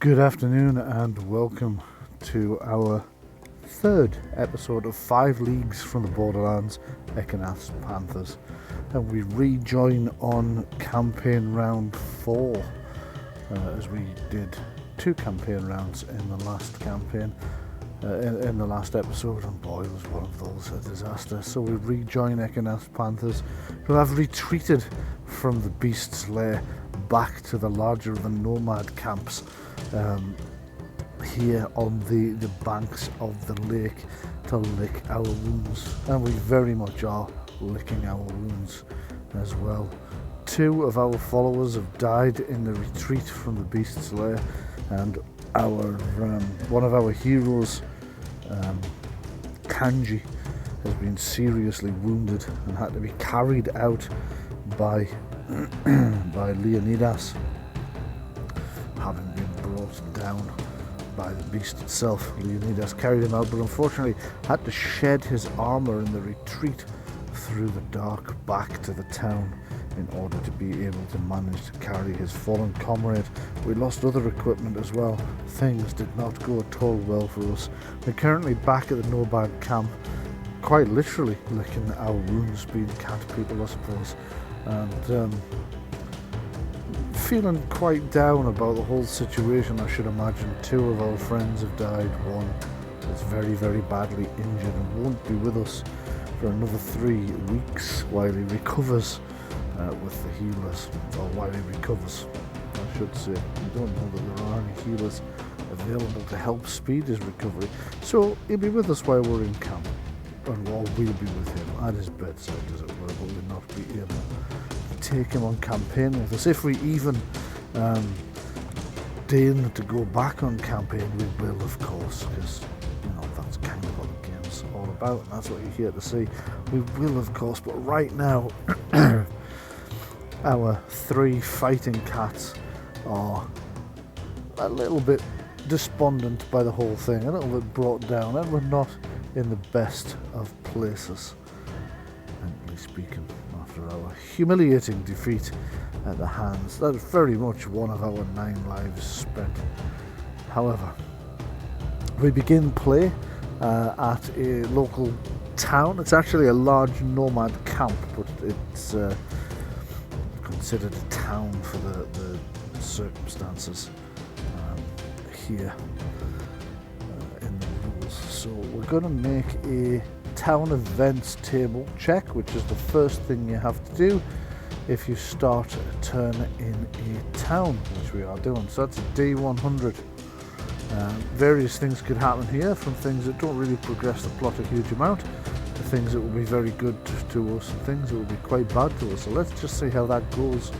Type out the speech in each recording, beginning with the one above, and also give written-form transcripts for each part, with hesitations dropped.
Good afternoon and welcome to our third episode of 5 Leagues from the Borderlands, Ekanaths, Panthers. And we rejoin on campaign round 4, as we did 2 campaign rounds in the last campaign, in the last episode, and boy was one of those a disaster. So we rejoin Ekanaths Panthers, who have retreated from the Beast's lair back to the larger than nomad camps here on the banks of the lake to lick our wounds, and we very much are licking our wounds as well. 2 of our followers have died in the retreat from the Beast's lair, and our one of our heroes, Kanji, has been seriously wounded and had to be carried out by Leonidas, having been brought down by the beast itself. Leonidas carried him out, but unfortunately had to shed his armour in the retreat through the dark back to the town in order to be able to manage to carry his fallen comrade. We lost other equipment as well. Things did not go at all well for us. We're currently back at the Nomad camp, quite literally licking our wounds, being cat people I suppose, and feeling quite down about the whole situation. I should imagine 2 of our friends have died. One is very, very badly injured and won't be with us for another 3 weeks while he recovers with the healers, or while he recovers, I should say. We don't know that there are any healers available to help speed his recovery, so he'll be with us while we're in camp, and we'll be with him at his bedside, as it were, but we'll not be able to take him on campaign with us. If we even deign to go back on campaign, we will, of course, because that's kind of what the game's all about, and that's what you're here to see. We will, of course, but right now our 3 fighting cats are a little bit despondent by the whole thing, a little bit brought down, and we're not in the best of places, mentally speaking, after our humiliating defeat at the hands. That's very much one of our 9 lives spent. However, we begin play at a local town. It's actually a large nomad camp, but it's considered a town for the circumstances here in the rules. So we're going to make a town events table check, which is the first thing you have to do if you start a turn in a town, which we are doing. So that's a D100. Various things could happen here, from things that don't really progress the plot a huge amount to things that will be very good to us and things that will be quite bad to us. So let's just see how that goes.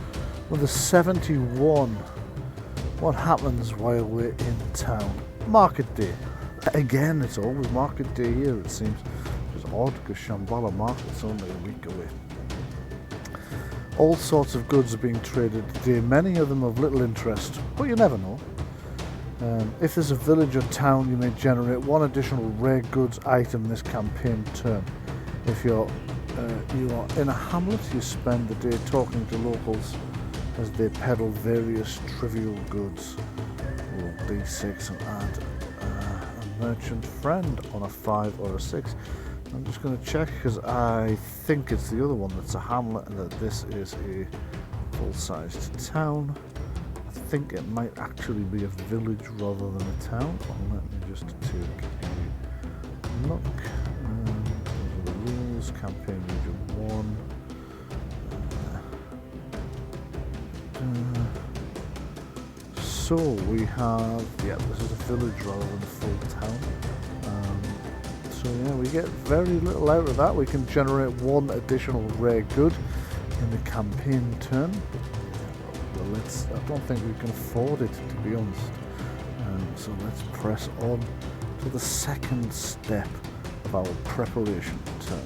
With a 71, what happens while we're in town? Market day. Again, it's always market day here, it seems. Which is odd, because Shambhala Market's only a week away. All sorts of goods are being traded today, many of them of little interest, but you never know. If there's a village or town, you may generate 1 additional rare goods item this campaign turn. If you are in a hamlet, you spend the day talking to locals as they peddle various trivial goods. Roll D6 and add a merchant friend on a 5 or a 6. I'm just going to check, because I think it's the other one that's a hamlet and that this is a full-sized town. I think it might actually be a village rather than a town. Let me just take a look. Those are the rules. Campaign region 1. So we have, this is a village rather than a full town. So yeah, we get very little out of that. We can generate 1 additional rare good in the campaign turn. Well, I don't think we can afford it, to be honest. So let's press on to the second step of our preparation turn.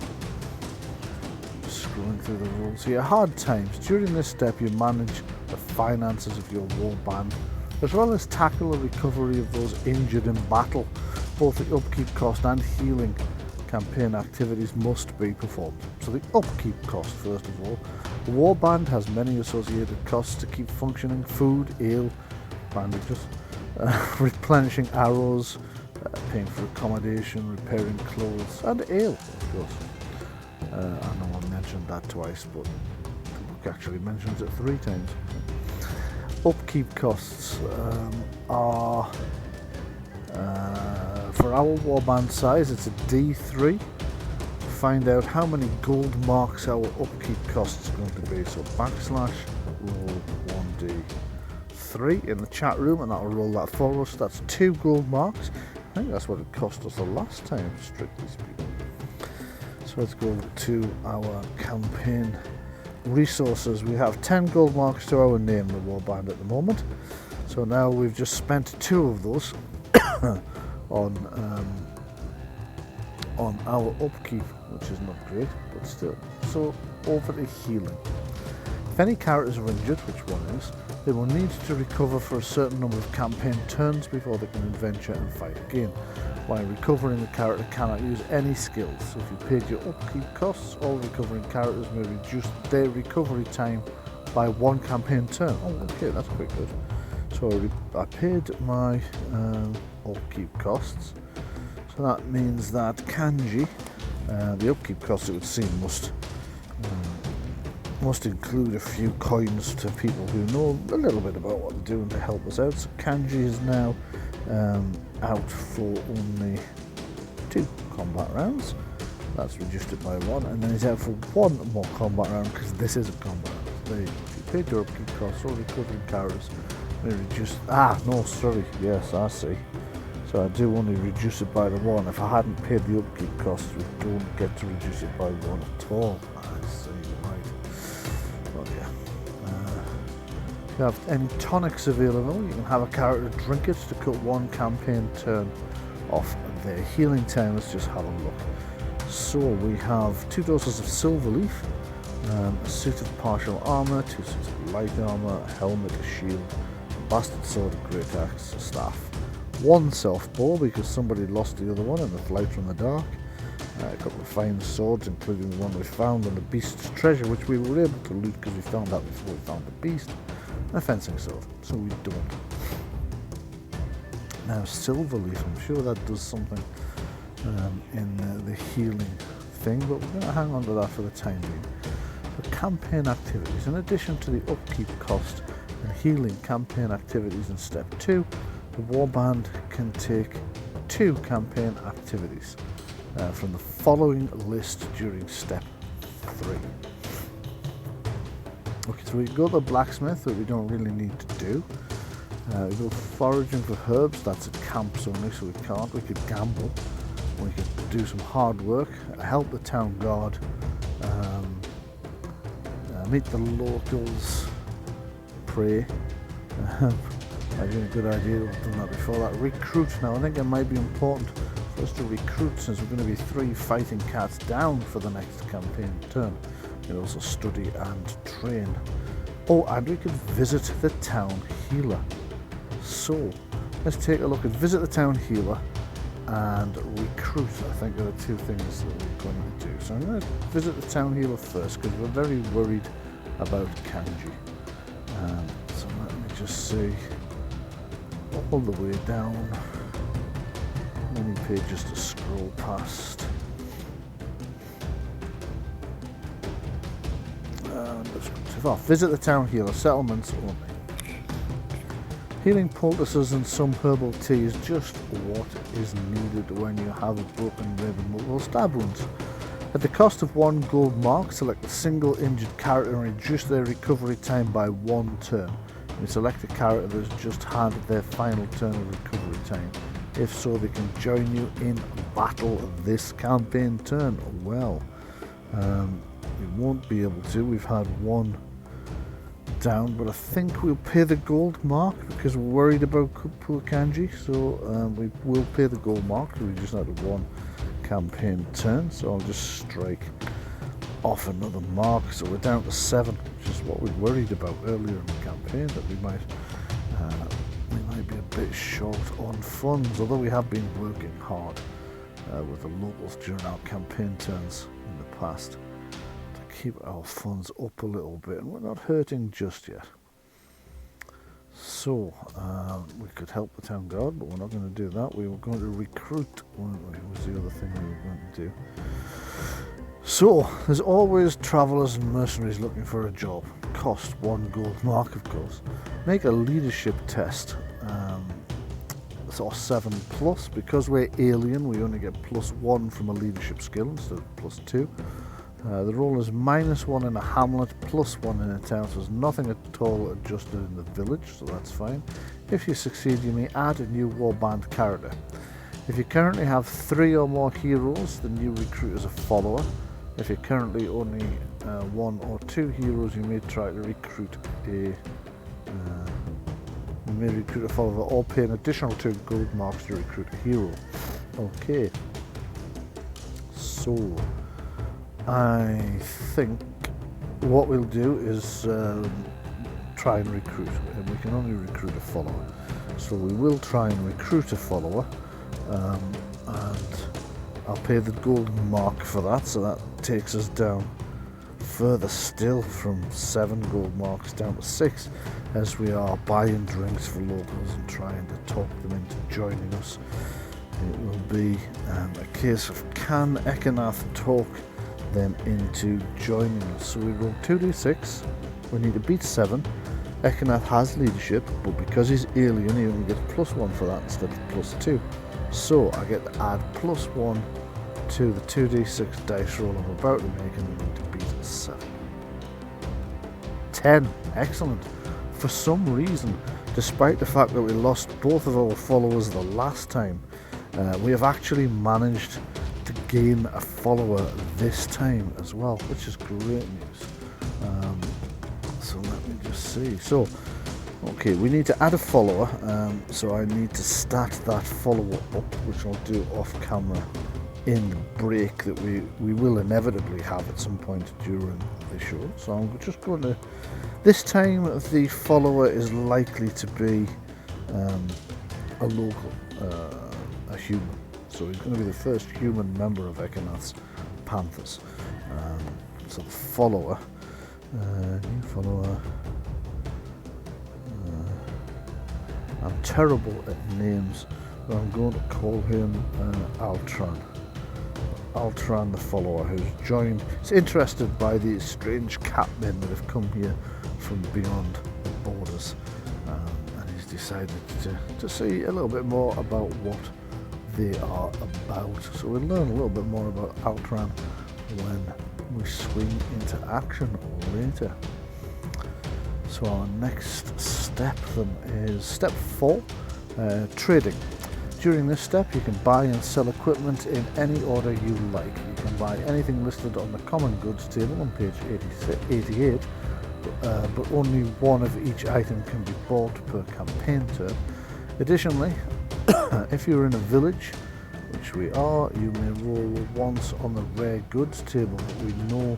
Scrolling through the rules here. Hard times. During this step, you manage the finances of your war band, as well as tackle the recovery of those injured in battle. Both the upkeep cost and healing campaign activities must be performed. So the upkeep cost, first of all. The warband has many associated costs to keep functioning: food, ale, bandages, replenishing arrows, paying for accommodation, repairing clothes, and ale, of course. I know I mentioned that twice, but the book actually mentions it 3 times. Upkeep costs are, for our warband size, it's a D3. To find out how many gold marks our upkeep costs are going to be, so backslash roll 1d3 in the chat room, and that'll roll that for us. That's 2 gold marks. I think that's what it cost us the last time, strictly speaking. So let's go to our campaign resources. We have 10 gold marks to our name, the warband, at the moment. So now we've just spent 2 of those on our upkeep, which is not great, but still. So over to healing. If any characters are injured, which one is, they will need to recover for a certain number of campaign turns before they can adventure and fight again. While recovering, the character cannot use any skills. So if you paid your upkeep costs, all recovering characters may reduce their recovery time by 1 campaign turn. Oh, okay, that's quite good. So I paid my upkeep costs. So that means that Kanji, the upkeep costs, it would seem, must include a few coins to people who know a little bit about what they're doing to help us out. So Kanji is now out for only 2 combat rounds. That's reduced it by 1, and then he's out for 1 more combat round because this is a combat round. There you go. If you paid your upkeep costs, all recovering characters may reduce. No, sorry. Yes, I see. So I do only reduce it by the 1. If I hadn't paid the upkeep costs, we don't get to reduce it by 1 at all. I see. Right. Oh yeah. If you have any tonics available, you can have a character drink it to cut 1 campaign turn off their healing time. Let's just have a look. So we have 2 doses of silver leaf, a suit of partial armour, 2 suits of light armour, a helmet, a shield, a bastard sword, a great axe, a staff, 1 self bow because somebody lost the other one in the flight from the dark, a couple of fine swords including the one we found on the beast's treasure, which we were able to loot because we found that before we found the beast, and a fencing sword, so we don't. Now silver leaf, I'm sure that does something in the healing thing, but we're going to hang on to that for the time being. For campaign activities, in addition to the upkeep cost and healing campaign activities in step 2, the warband can take 2 campaign activities from the following list during step 3. Okay, so we go to the blacksmith, that we don't really need to do. We go foraging for herbs, that's at camps only, so we can't. We could gamble, we could do some hard work, help the town guard, meet the locals, pray. Might be a good idea, we've done that before. That recruit, now I think it might be important for us to recruit since we're going to be 3 fighting cats down for the next campaign turn. We can also study and train. Oh, and we could visit the town healer. So, let's take a look at visit the town healer and recruit. I think are the 2 things that we're going to do. So I'm going to visit the town healer first because we're very worried about Kanji. So let me just see. All the way down, how many pages to scroll past, let's go too far. Visit the town healer, settlements only. Healing poultices and some herbal tea is just what is needed when you have a broken rib and multiple stab wounds. At the cost of 1 gold mark, select a single injured character and reduce their recovery time by 1 turn. We select a character that has just had their final turn of recovery time. If so, they can join you in battle this campaign turn. Well, we won't be able to. We've had 1 down, but I think we'll pay the gold mark because we're worried about poor Kanji. So we will pay the gold mark. We just had 1 campaign turn, so I'll just strike off another mark, so we're down to 7, which is what we worried about earlier in the campaign, that we might be a bit short on funds, although we have been working hard with the locals during our campaign turns in the past to keep our funds up a little bit, and we're not hurting just yet. So, we could help the town guard, but we're not going to do that. We were going to recruit, weren't we? Was the other thing we were going to do. So, there's always travellers and mercenaries looking for a job. Cost 1 gold mark, of course. Make a leadership test. So 7 plus. Because we're alien, we only get +1 from a leadership skill instead of +2. The roll is -1 in a hamlet, +1 in a town, so there's nothing at all adjusted in the village, so that's fine. If you succeed, you may add a new warband character. If you currently have 3 or more heroes, then you recruit as a follower. If you're currently only 1 or 2 heroes, you may try to recruit a follower or pay an additional 2 gold marks to recruit a hero. Okay. So, I think what we'll do is try and recruit, and we can only recruit a follower. So we will try and recruit a follower, and I'll pay the golden mark for that, so that takes us down further still from 7 gold marks down to 6, as we are buying drinks for locals and trying to talk them into joining us. It will be a case of can Ekanaths talk them into joining us. So we roll 2d6, we need to beat 7. Ekanaths has leadership, but because he's alien he only gets +1 for that instead of +2. So I get to add +1 to the 2d6 dice roll I'm about to make, and we need to beat 7. 10. Excellent. For some reason, despite the fact that we lost both of our followers the last time, we have actually managed to gain a follower this time as well, which is great news. So let me just see. So, okay, we need to add a follower, so I need to start that follower up, which I'll do off camera in the break that we will inevitably have at some point during the show. So I'm just going to, this time the follower is likely to be a local, a human. So he's going to be the first human member of Ekanaths Panthers. So the follower, new follower. I'm terrible at names, but I'm going to call him Altran. Altran, the follower, who's joined. He's interested by these strange catmen that have come here from beyond the borders, and he's decided to see a little bit more about what they are about. So we'll learn a little bit more about Altran when we swing into action later. So our next step then is step 4, trading. During this step you can buy and sell equipment in any order you like. You can buy anything listed on the common goods table on page 88, but only one of each item can be bought per campaign turn. Additionally, if you're in a village, which we are, you may roll once on the rare goods table, but we know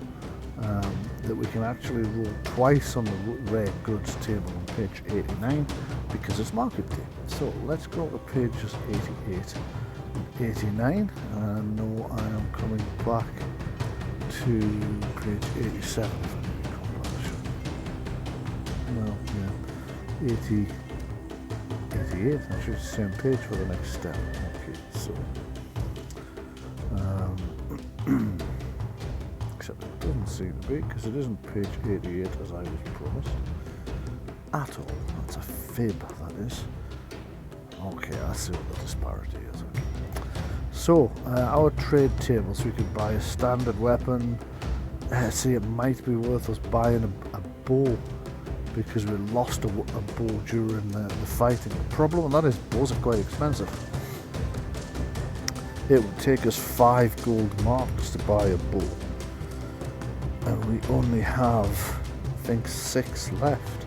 that we can actually roll twice on the rare goods table on page 89 because it's market day. So let's go to pages 88 and 89, and no, I am coming back to page 87 if I need to come back. No, yeah, 88, actually it's the same page for the next step. Okay, so except it doesn't seem to be, because it isn't page 88 as I was promised at all. That's a fib, that is. Okay, I see what the disparity is. Okay. So, our trade table, so we could buy a standard weapon. See, it might be worth us buying a bow, because we lost a bow during the fighting. The problem with that is bows are quite expensive. It would take us 5 gold marks to buy a bow, and we only have, I think, 6 left.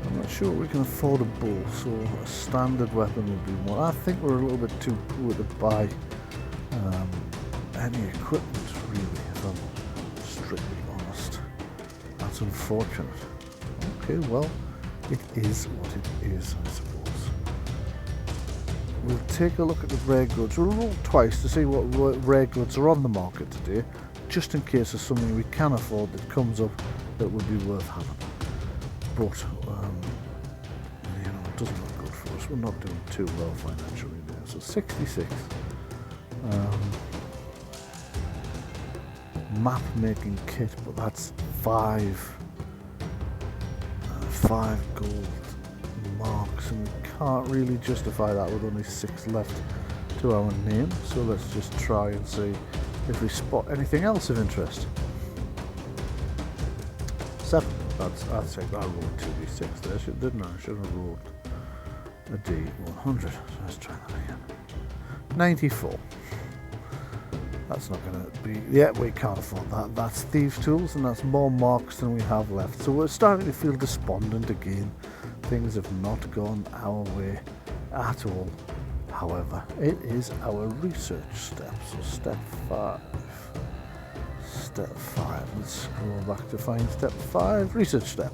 I'm not sure we can afford a bow, so a standard weapon would be more. I think we're a little bit too poor to buy any equipment, really, if I'm strictly honest. That's unfortunate. Okay, well, it is what it is, I suppose. We'll take a look at the rare goods. We'll roll twice to see what rare goods are on the market today, just in case there's something we can afford that comes up that would be worth having. But doesn't look good for us. We're not doing too well financially there. So 66. Map making kit, but that's 5 gold marks, and we can't really justify that with only 6 left to our name. So let's just try and see if we spot anything else of interest. 7. That's it. I rolled 2d6 there, didn't I? I should have rolled a d100. So let's try that again. 94. That's not going to be... Yeah, we can't afford that. That's Thieves' Tools, and that's more marks than we have left. So we're starting to feel despondent again. Things have not gone our way at all. However, it is our research step. So step 5. Step 5. Let's scroll back to find step 5. Research step.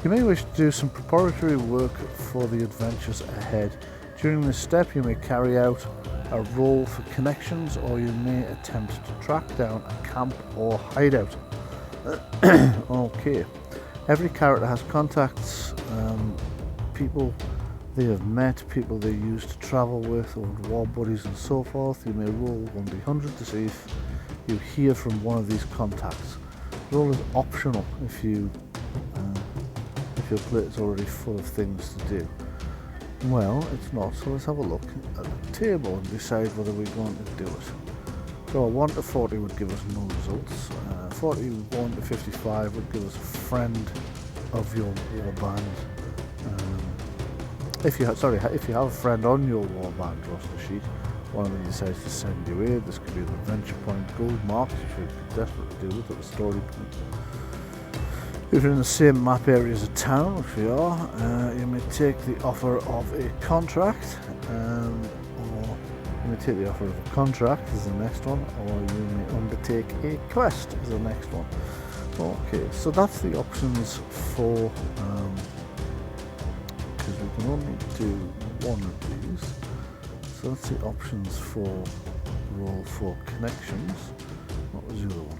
You may wish to do some preparatory work for the adventures ahead. During this step, you may carry out a roll for connections, or you may attempt to track down a camp or hideout. Okay. Every character has contacts, people they have met, people they used to travel with, old war buddies and so forth. You may roll 1d100 to see if you hear from one of these contacts. Roll is optional if your plate is already full of things to do. Well, it's not, so let's have a look at the table and decide whether we're going to do it. So 1 to 40 would give us no results. 41 to 55 would give us a friend of your warband. If you have a friend on your warband roster sheet, one of them decides to send you aid. This could be an adventure point, gold marks, which we could definitely do with at the story point. If you're in the same map area as a town, which we are, you may take the offer of a contract, or you may take the offer of a contract as the next one, or you may undertake a quest as the next one. Okay, so that's the options for, because we can only do one of these. So that's the options for roll for connections. What was the other one?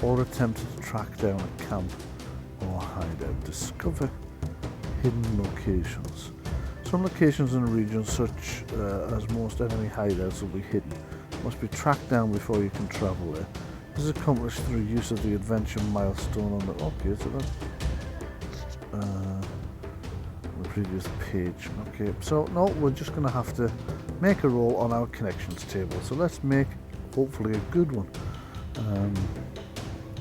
Or attempt to track down a camp or hideout. Discover hidden locations. Some locations in a region, such as most enemy hideouts, will be hidden. Must be tracked down before you can travel there. This is accomplished through use of the adventure milestone on the... Okay, so that's the previous page. Okay, so no, we're just going to have to make a roll on our connections table. So let's make, hopefully, a good one.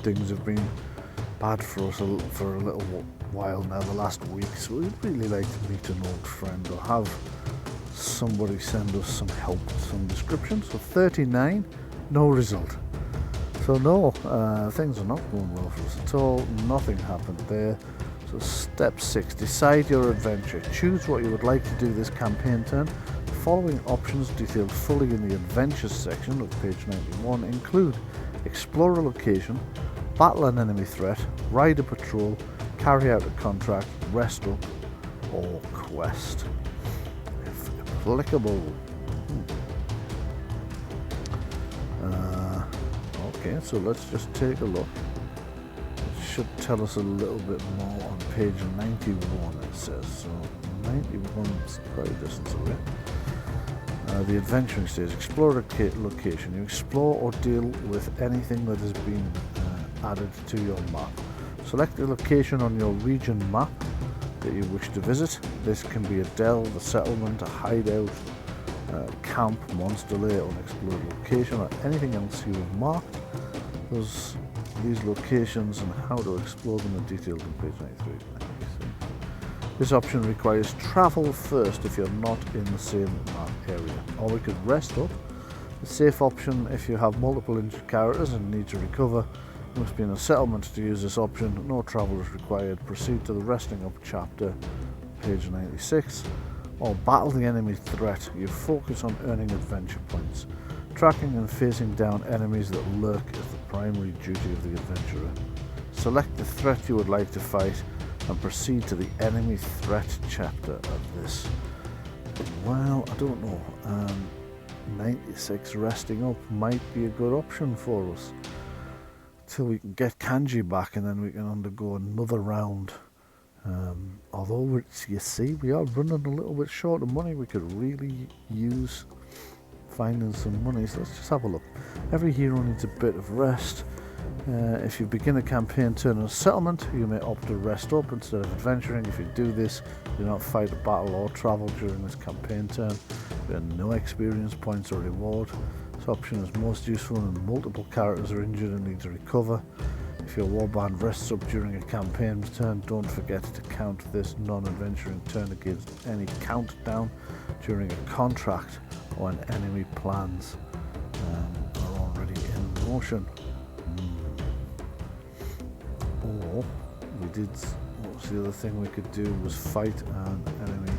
Things have been bad for us for a little while now, the last week, so we'd really like to meet an old friend or have somebody send us some help, some description. So 39, no result. So no, things are not going well for us at all. Nothing happened there. So step 6, decide your adventure. Choose what you would like to do this campaign turn. The following options, detailed fully in the adventures section of page 91, include explore a location, battle an enemy threat, ride a patrol, carry out a contract, rest up, or quest, if applicable. Okay, so let's just take a look. It should tell us a little bit more on page 91, it says. So 91 is quite a distance away. The adventuring stage, explore a location. You explore or deal with anything that has been added to your map. Select a location on your region map that you wish to visit. This can be a delve, a settlement, a hideout, camp, monster lair, unexplored location, or anything else you have marked. These locations and how to explore them are detailed on page 93. This option requires travel first if you're not in the same map area, or we could rest up. The safe option if you have multiple injured characters and need to recover. You must be in a settlement to use this option. No travel is required. Proceed to the resting up chapter, page 96. Or battle the enemy threat. You focus on earning adventure points. Tracking and facing down enemies that lurk is the primary duty of the adventurer. Select the threat you would like to fight and proceed to the enemy threat chapter of this. Well, I don't know. 96 resting up might be a good option for us. Till we can get Kanji back, and then we can undergo another round Although you see, we are running a little bit short of money. We could really use finding some money. So let's just have a look. Every hero needs a bit of rest. If you begin a campaign turn on a settlement, you may opt to rest up instead of adventuring. If you do this, you do not fight a battle or travel during this campaign turn. You have no experience points or reward. This option is most useful when multiple characters are injured and need to recover. If your warband rests up during a campaign turn, don't forget to count this non-adventuring turn against any countdown during a contract or when enemy plans are already in motion. Or we did, what was the other thing we could do was fight an enemy.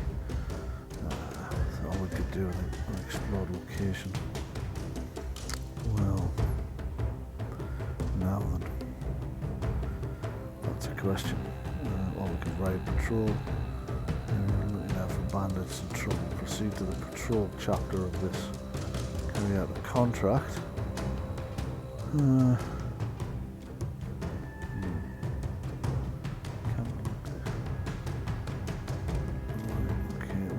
That's all we could do in an explored location. Well, now then, that's a question. Or we could ride patrol. Looking out for bandits and trouble. Proceed to the patrol chapter of this. Carry out a contract.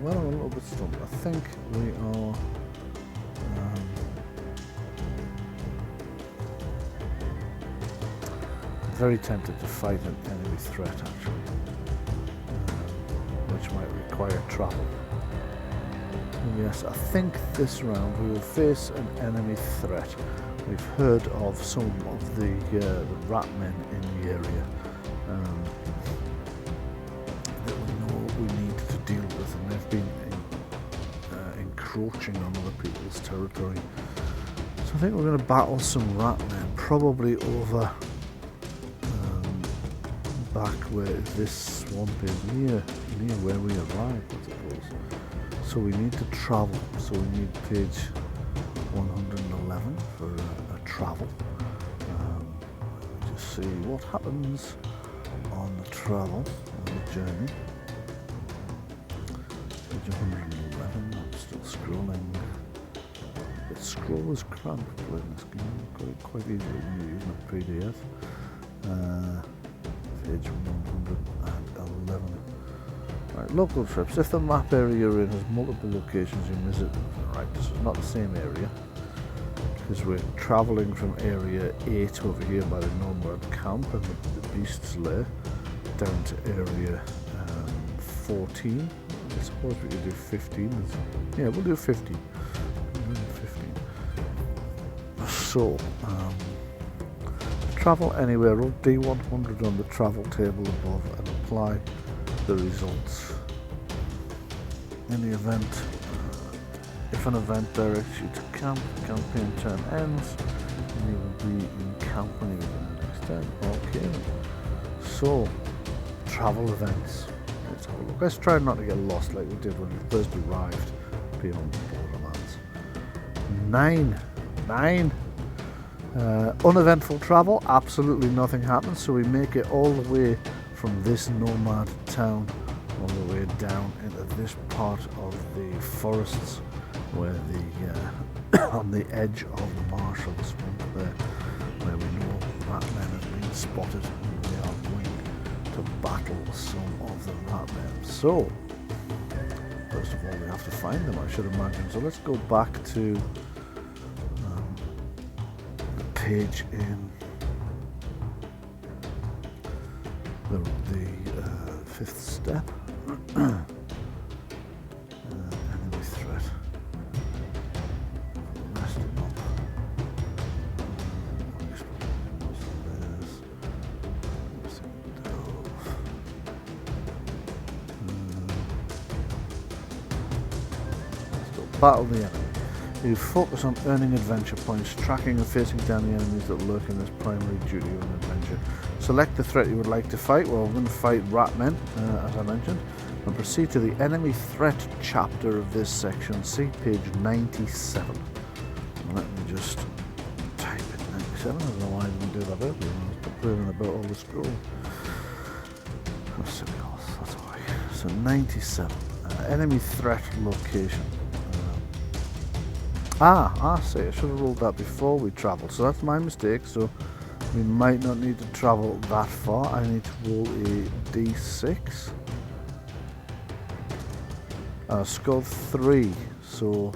Well, I'm a little bit stumped. I think we are very tempted to fight an enemy threat, actually, which might require travel. Yes, I think this round we will face an enemy threat. We've heard of some of the rat men in the area that we know we need to deal with, and they've been encroaching on other people's territory. So I think we're going to battle some rat men, probably over back where this swamp is, near where we arrived, I suppose. So we need to travel. So we need page 111 for a travel. Just see what happens on the travel, on the journey. Page 111, I'm still scrolling. The scroll is cramped playing this game, quite easily when you're using a PDF. Page 111. Right, local trips. If the map area you're in has multiple locations you visit, right, this is not the same area, because we're travelling from area 8 over here by the Nomad camp and the Beast's Lair down to area 14. I suppose we could do 15. Yeah, we'll do 15. So, travel anywhere, roll D100 on the travel table above and apply the results. In the event, if an event directs you to camp, the campaign turn ends, and you will be in company within the next turn. Okay, so travel events. Let's have a look. Let's try not to get lost like we did when we first arrived beyond the borderlands. 9. Uneventful travel, absolutely nothing happens, so we make it all the way from this nomad town all the way down into this part of the forests where the on the edge of the marsh or the swamp there, where we know rat men have been spotted and we are going to battle some of the rat men. So first of all we have to find them, I should imagine. So let's go back to page in the 5th step. Enemy threat. Resting up. Let's battle the enemy. You focus on earning adventure points, tracking and facing down the enemies that lurk in this primary duty of an adventure. Select the threat you would like to fight. Well, we're going to fight ratmen, as I mentioned, and proceed to the enemy threat chapter of this section. See page 97. Let me just type in 97. I don't know why I didn't do that earlier. I was complaining about all the scroll. That's why. So 97. Enemy threat location. I see. I should have rolled that before we travelled, so that's my mistake. So We might not need to travel that far. I need to roll a d6. I scored 3, so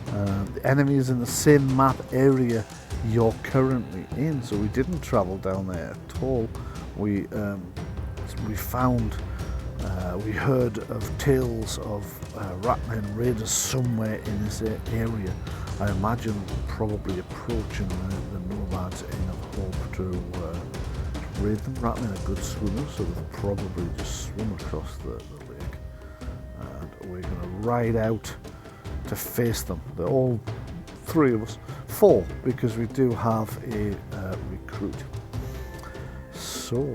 the enemy is in the same map area you're currently in, so we didn't travel down there at all. We heard of tales of Ratman raiders somewhere in this area. I imagine probably approaching the nomads in a hope to raid them. Ratman are good swimmers, so they'll probably just swim across the lake. And we're going to ride out to face them. They're all 3 of us. 4, because we do have a recruit. So,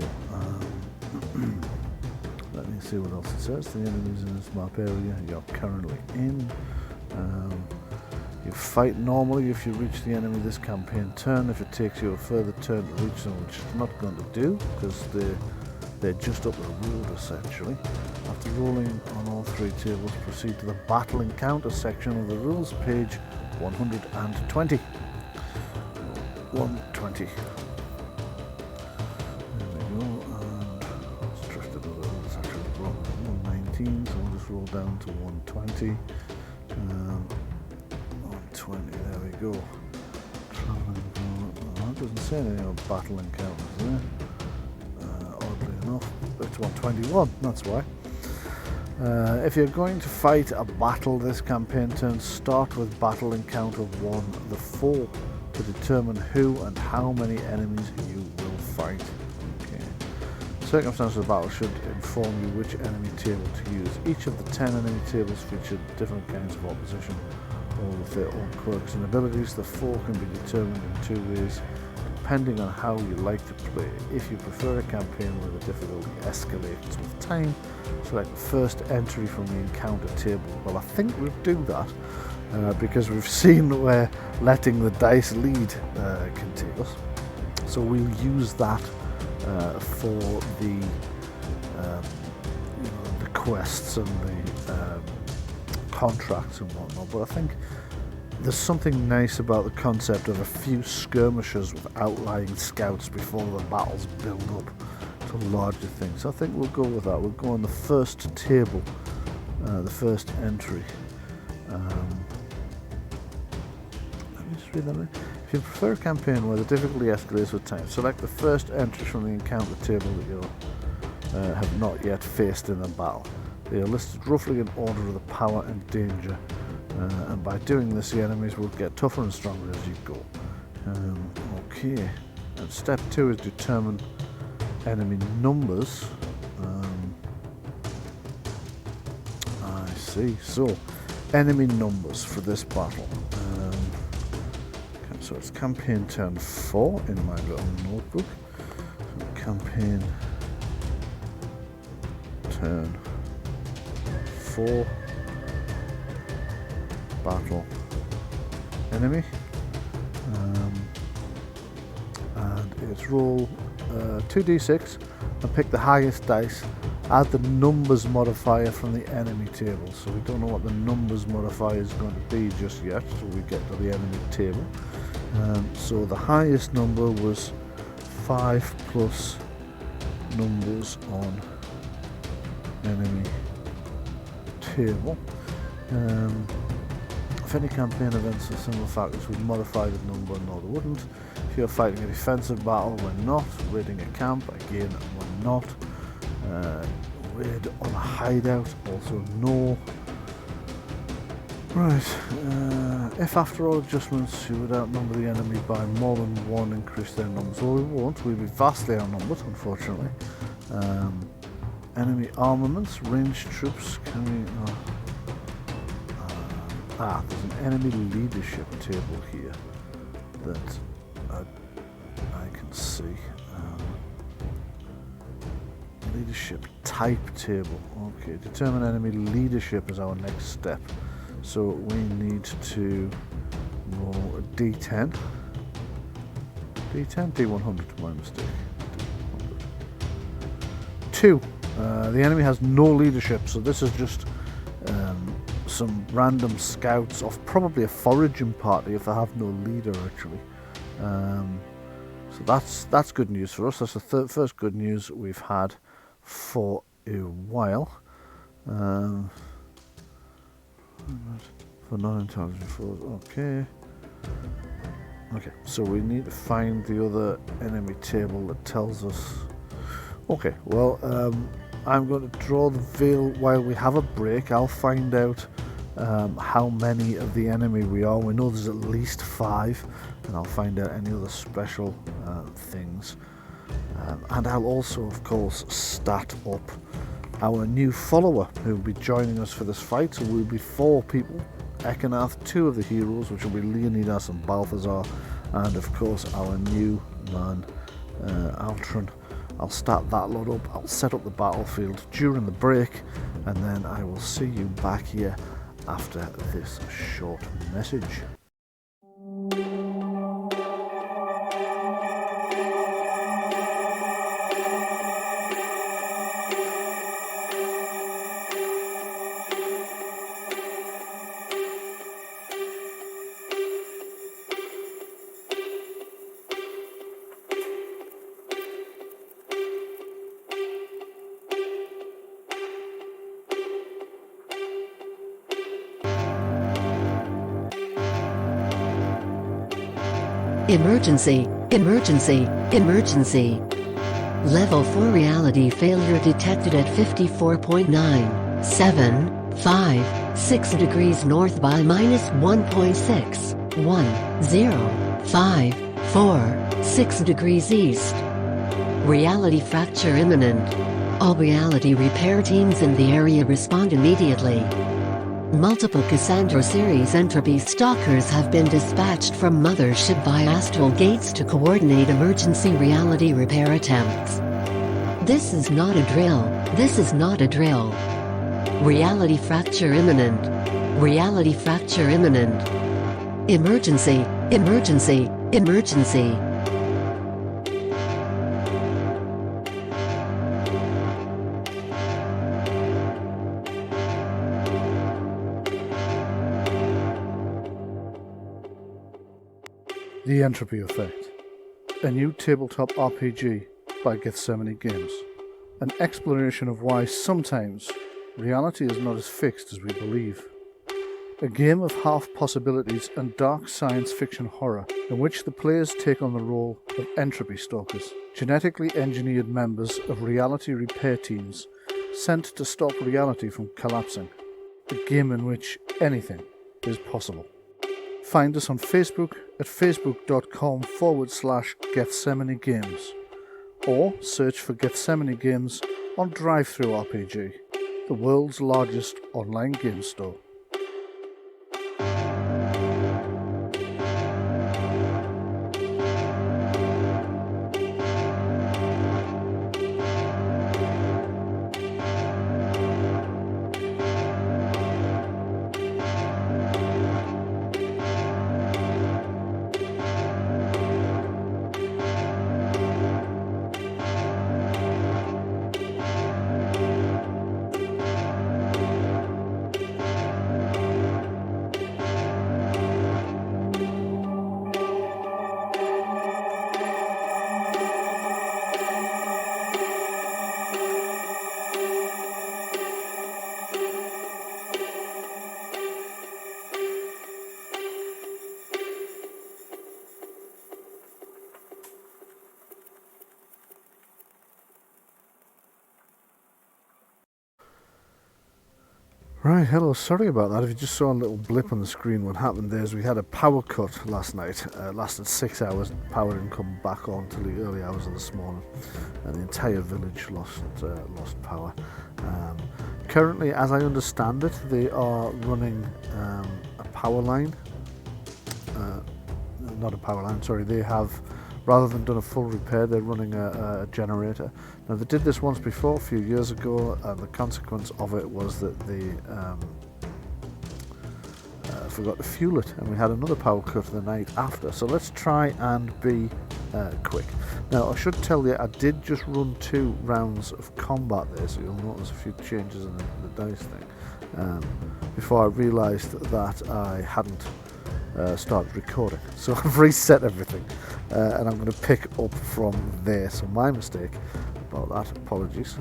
let me see what else it says. The enemies in this map area you're currently in. You fight normally if you reach the enemy this campaign turn. If it takes you a further turn to reach them, which it's not going to do, because they're just up the road essentially. After rolling on all 3 tables, proceed to the battle encounter section of the rules, page 120. 120. There we go, and it's drifted a little. It's actually wrong. 119, so we'll just roll down to 120. 120, there we go. That doesn't say anything about battle encounters there. Oddly enough, it's 121, that's why. If you're going to fight a battle this campaign turn, start with battle encounter 1, the 4, to determine who and how many enemies you will fight. Okay. Circumstances of the battle should inform you which enemy table to use. Each of the 10 enemy tables feature different kinds of opposition, all with their own quirks and abilities. The 4 can be determined in 2 ways, depending on how you like to play. If you prefer a campaign where the difficulty escalates with time, select the first entry from the encounter table. Well, I think we'll do that because we've seen where letting the dice lead can take us. So we'll use that for the quests and the contracts and whatnot. But I think there's something nice about the concept of a few skirmishes with outlying scouts before the battles build up to larger things. I think we'll go with that. We'll go on the first table, the first entry. Let me just read that. If you prefer a campaign where the difficulty escalates with time, select the first entry from the encounter table that you have not yet faced in a battle. They are listed roughly in order of the power and danger. And by doing this, the enemies will get tougher and stronger as you go. Okay, and step 2 is determine enemy numbers. I see. So, enemy numbers for this battle. So it's campaign turn 4 in my little notebook. So campaign turn 4. Battle enemy, and it's roll 2d6 and pick the highest dice, add the numbers modifier from the enemy table. So we don't know what the numbers modifier is going to be just yet till we get to the enemy table. So the highest number was 5 plus numbers on enemy table. If any campaign events or similar factors would modify the number, no they wouldn't. If you're fighting a defensive battle, we're not. Raiding a camp, again, we're not. Raid on a hideout, also no. Right, if after all adjustments you would outnumber the enemy by more than 1, increase their numbers. Well, we won't, we'll be vastly outnumbered, unfortunately. Enemy armaments, ranged troops, can we... there's an enemy leadership table here that I can see. Leadership type table. Okay, determine enemy leadership is our next step. So we need to roll a d10. D10? D100, my mistake. D100. 2. The enemy has no leadership, so this is just some random scouts of probably a foraging party if they have no leader actually. So So that's good news for us. That's the first good news we've had for a while. For non-intelligent foes. Okay. Okay, so we need to find the other enemy table that tells us. Okay, well, I'm going to draw the veil while we have a break. I'll find out how many of the enemy we are. We know there's at least 5, and I'll find out any other special things. And I'll also, of course, stat up our new follower who will be joining us for this fight. So we'll be 4 people. Ekanaths, 2 of the heroes, which will be Leonidas and Balthazar, and of course our new man, Altron. I'll start that lot up, I'll set up the battlefield during the break, and then I will see you back here after this short message. Emergency, emergency, emergency. Level 4 reality failure detected at 54.975 degrees north by -1.6 1054 degrees east. Reality fracture imminent. All reality repair teams in the area respond immediately. Multiple Cassandra series entropy stalkers have been dispatched from Mothership by astral gates to coordinate emergency reality repair attempts. This is not a drill. This is not a drill. Reality fracture imminent. Reality fracture imminent. Emergency, emergency, emergency. The Entropy Effect, a new tabletop RPG by Gethsemane Games, an exploration of why sometimes reality is not as fixed as we believe. A game of half possibilities and dark science fiction horror in which the players take on the role of entropy stalkers, genetically engineered members of reality repair teams sent to stop reality from collapsing. A game in which anything is possible. Find us on Facebook at facebook.com/Gethsemane Games, or search for Gethsemane Games on DriveThruRPG, the world's largest online game store. Right, hello, sorry about that. If you just saw a little blip on the screen, what happened there is we had a power cut last night. Lasted 6 hours, power didn't come back on until the early hours of this morning, and the entire village lost power. Currently, as I understand it, they are running a power line. Not a power line, sorry, they have, rather than done a full repair, they're running a generator. Now they did this once before, a few years ago, and the consequence of it was that they forgot to fuel it, and we had another power cut the night after. So let's try and be quick. Now I should tell you, I did just run 2 rounds of combat there, so you'll notice a few changes in the dice thing, before I realised that I hadn't started recording. So I've reset everything, and I'm going to pick up from there. So my mistake about that, apologies.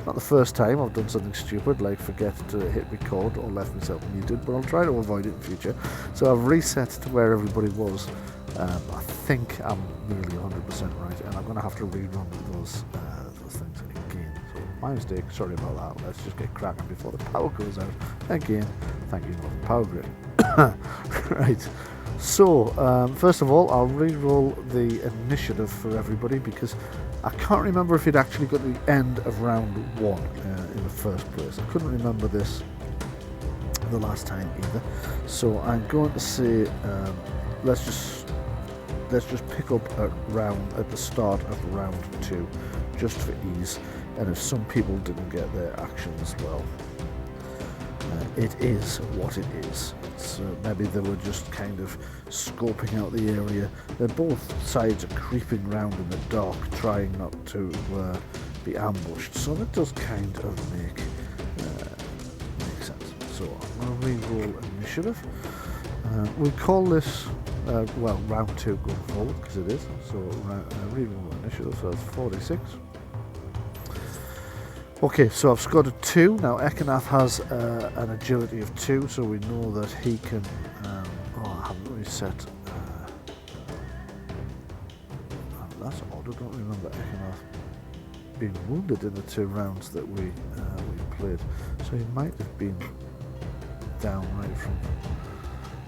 Not the first time I've done something stupid like forget to hit record or left myself muted, but I'll try to avoid it in future. So I've reset to where everybody was. I think I'm nearly 100% right, and I'm going to have to rerun those things again. So my mistake, sorry about that. Let's just get cracking before the power goes out. Again, thank you for the power grid. Right, so first of all, I'll re-roll the initiative for everybody because I can't remember if it actually got to the end of round 1 in the first place. I couldn't remember this the last time either. So I'm going to say let's just pick up at the start of round 2, just for ease. And if some people didn't get their action as well, it is what it is. So maybe they were just kind of scoping out the area. They're both sides are creeping round in the dark, trying not to be ambushed. So that does kind of make sense. So I'm going to re-roll initiative. We call this well, round 2 going forward because it is. So re-roll initiative. So that's 46. Okay, so I've scored a 2. Now Ekanaths has an agility of 2, so we know that he can. I haven't reset. That's odd. I don't remember Ekanaths being wounded in the 2 rounds that we played. So he might have been down right from.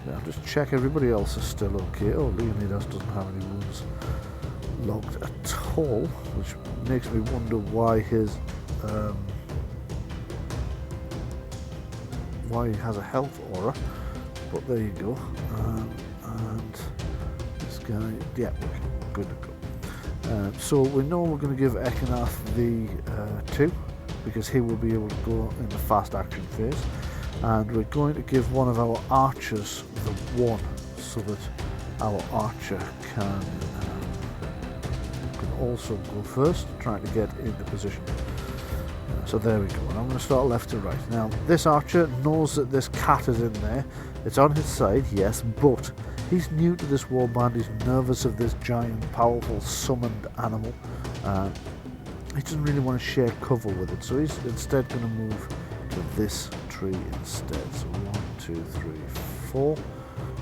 Yeah, I'll just check everybody else is still okay. Oh, Leonidas doesn't have any wounds logged at all, which makes me wonder why his. Why he has a health aura, but there you go. And this guy, yeah, we're good to go. So we know we're going to give Ekanaths the 2 because he will be able to go in the fast action phase, and we're going to give one of our archers the 1 so that our archer can also go first, trying to get into position. So there we go, and I'm going to start left to right. Now, this archer knows that this cat is in there. It's on his side, yes, but he's new to this warband. He's nervous of this giant, powerful, summoned animal. He doesn't really want to share cover with it, so he's instead going to move to this tree instead. So 1, 2, 3, 4.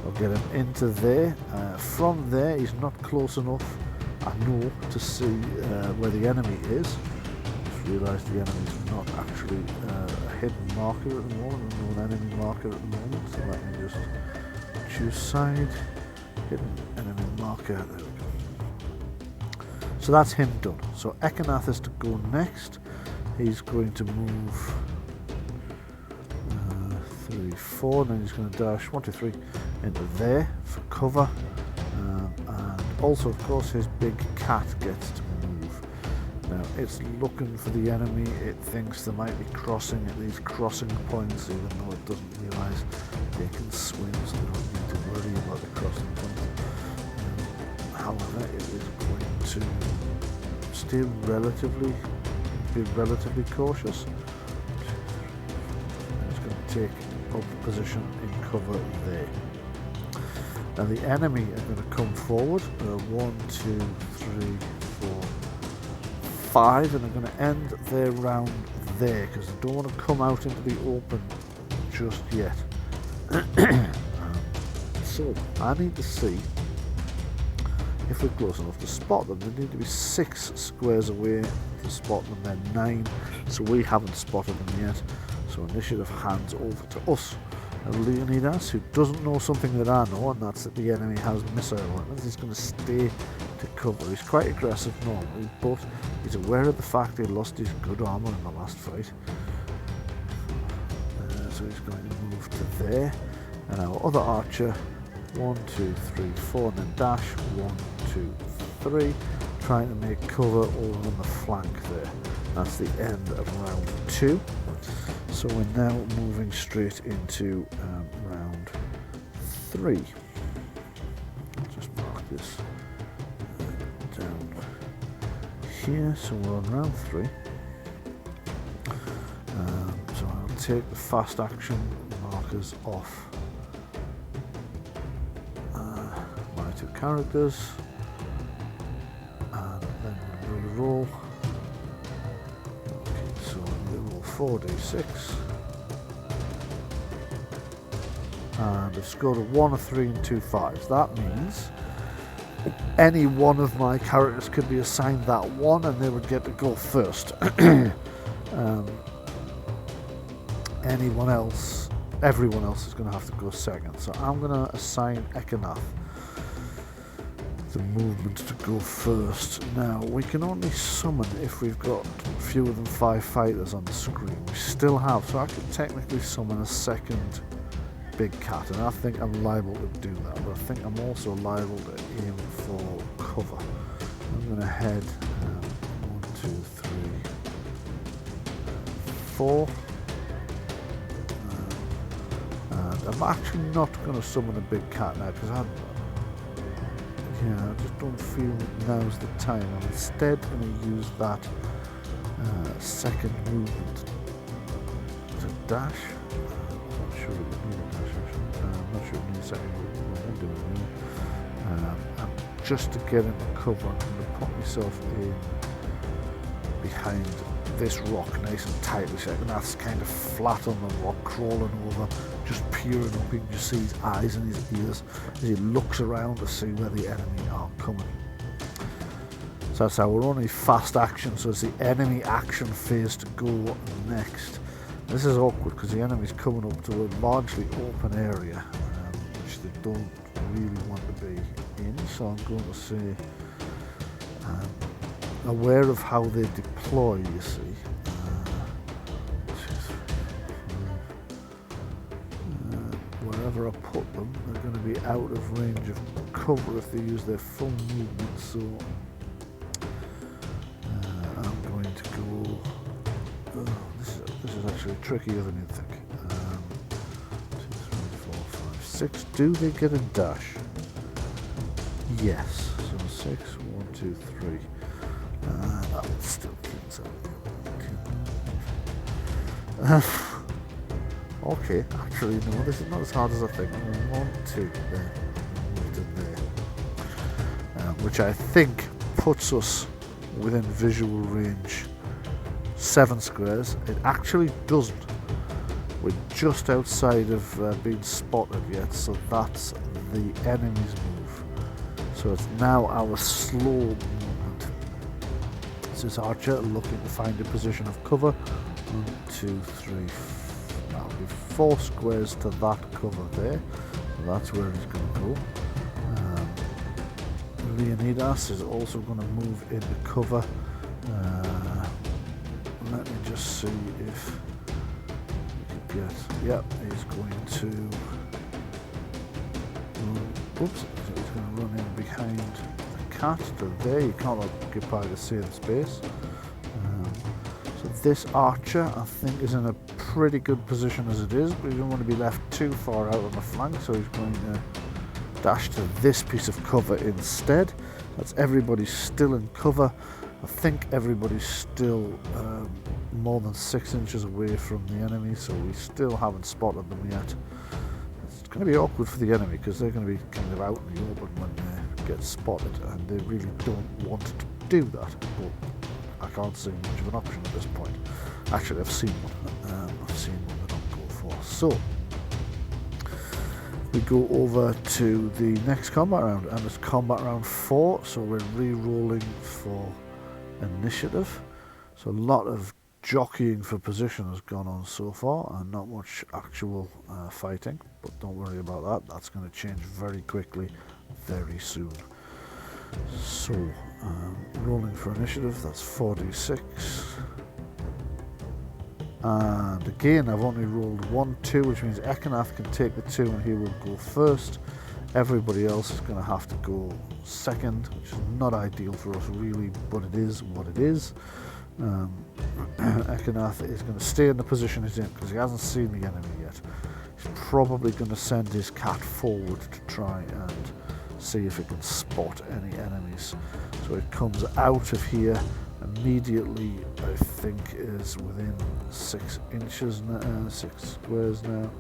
I'll get him into there. From there, he's not close enough, I know, to see where the enemy is. Realise the enemy is not actually a hidden marker at the moment, no enemy marker at the moment, so let me just choose side, hidden enemy marker, there we go. So that's him done. So Ekanaths is to go next. He's going to move 3, 4, and then he's going to dash 1, 2, 3 into there for cover, and also of course his big cat gets to move. Now it's looking for the enemy. It thinks they might be crossing at these crossing points, even though it doesn't realise they can swim, so they don't need to worry about the crossing points. However, it is going to stay relatively cautious. It's going to take up position in cover there. Now the enemy are going to come forward. 1, 2, 3, 4, 5, and they're going to end their round there because they don't want to come out into the open just yet. So I need to see if we're close enough to spot them. They need to be 6 squares away to spot them. They're 9, so we haven't spotted them yet. So initiative hands over to us. And Leonidas, who doesn't know something that I know, and that's that the enemy has missile weapons, he's going to stay to cover. He's quite aggressive normally, but he's aware of the fact he lost his good armour in the last fight. So he's going to move to there. And our other archer, 1, 2, 3, 4, and then dash, 1, 2, 3, trying to make cover over on the flank there. That's the end of round 2. So we're now moving straight into round 3. Just mark this down here. So we're on round 3. So I'll take the fast action markers off characters, and then we re-roll. Okay, so we roll 4d6, and I've scored a 1, a 3 and 2 5s. That means any one of my characters could be assigned that 1 and they would get to go first. Everyone else is going to have to go second. So I'm going to assign Ekanaths the movement to go first. Now, we can only summon if we've got fewer than 5 fighters on the screen. We still have, so I could technically summon a second big cat, and I think I'm liable to do that, but I think I'm also liable to aim for cover. I'm going to head 1, 2, 3, 4. And I'm actually not going to summon a big cat now because I just don't feel now's the time. I'm instead going to use that second movement to dash. I'm not sure it would need a dash actually. I'm not sure it needs a second movement. I won't do it anyway. And just to get into cover, I'm going to put myself in behind this rock nice and tightly, so that's kind of flat on the rock, crawling over, just peering up. You can just see his eyes and his ears as he looks around to see where the enemy are coming. So that's our only fast action, so it's the enemy action phase to go next. This is awkward because the enemy's coming up to a largely open area, which they don't really want to be in, so I'm going to say aware of how they deploy, you see. 2, 3, 4, 5. Wherever I put them, they're going to be out of range of cover if they use their full movement, so I'm going to go... this is actually trickier than you'd think. 2, 3, 4, 5, 6. Do they get a dash? Yes. So 6, 1, 2, 3. That would still keep it. Okay, actually no, this is not as hard as I think. 1, 2 there, moved it there, which I think puts us within visual range 7 squares. It actually doesn't. We're just outside of being spotted yet, so that's the enemy's move. So it's now our slow movement. This is Archer looking to find a position of cover. 1, 2, 3, that'll be 4 squares to that cover there. So that's where he's going to go. Leonidas is also going to move into cover. Let me just see if we can get... Yep, he's going to... Oops, he's going to run in behind the cat to there. You can't occupy the same space. So this Archer, I think, is in a pretty good position as it is, but he doesn't want to be left too far out on the flank, so he's going to dash to this piece of cover instead. That's everybody still in cover. I think everybody's still more than 6 inches away from the enemy, so we still haven't spotted them yet. It's going to be awkward for the enemy because they're going to be kind of out in the open when they get spotted, and they really don't want to do that. But I can't see much of an option at this point. Actually, I've seen one. I've seen one that I'll go for. So we go over to the next combat round, and it's combat round 4. So we're re-rolling for initiative. So a lot of jockeying for position has gone on so far, and not much actual fighting. But don't worry about that. That's going to change very quickly, very soon. So rolling for initiative. That's 4d6. And again, I've only rolled 1, 2, which means Ekanaths can take the 2 and he will go first. Everybody else is going to have to go second, which is not ideal for us really, but it is what it is. Ekanaths is going to stay in the position he's in because he hasn't seen the enemy yet. He's probably going to send his cat forward to try and see if it can spot any enemies. So it comes out of here immediately, I think is within 6 inches now, 6 squares now.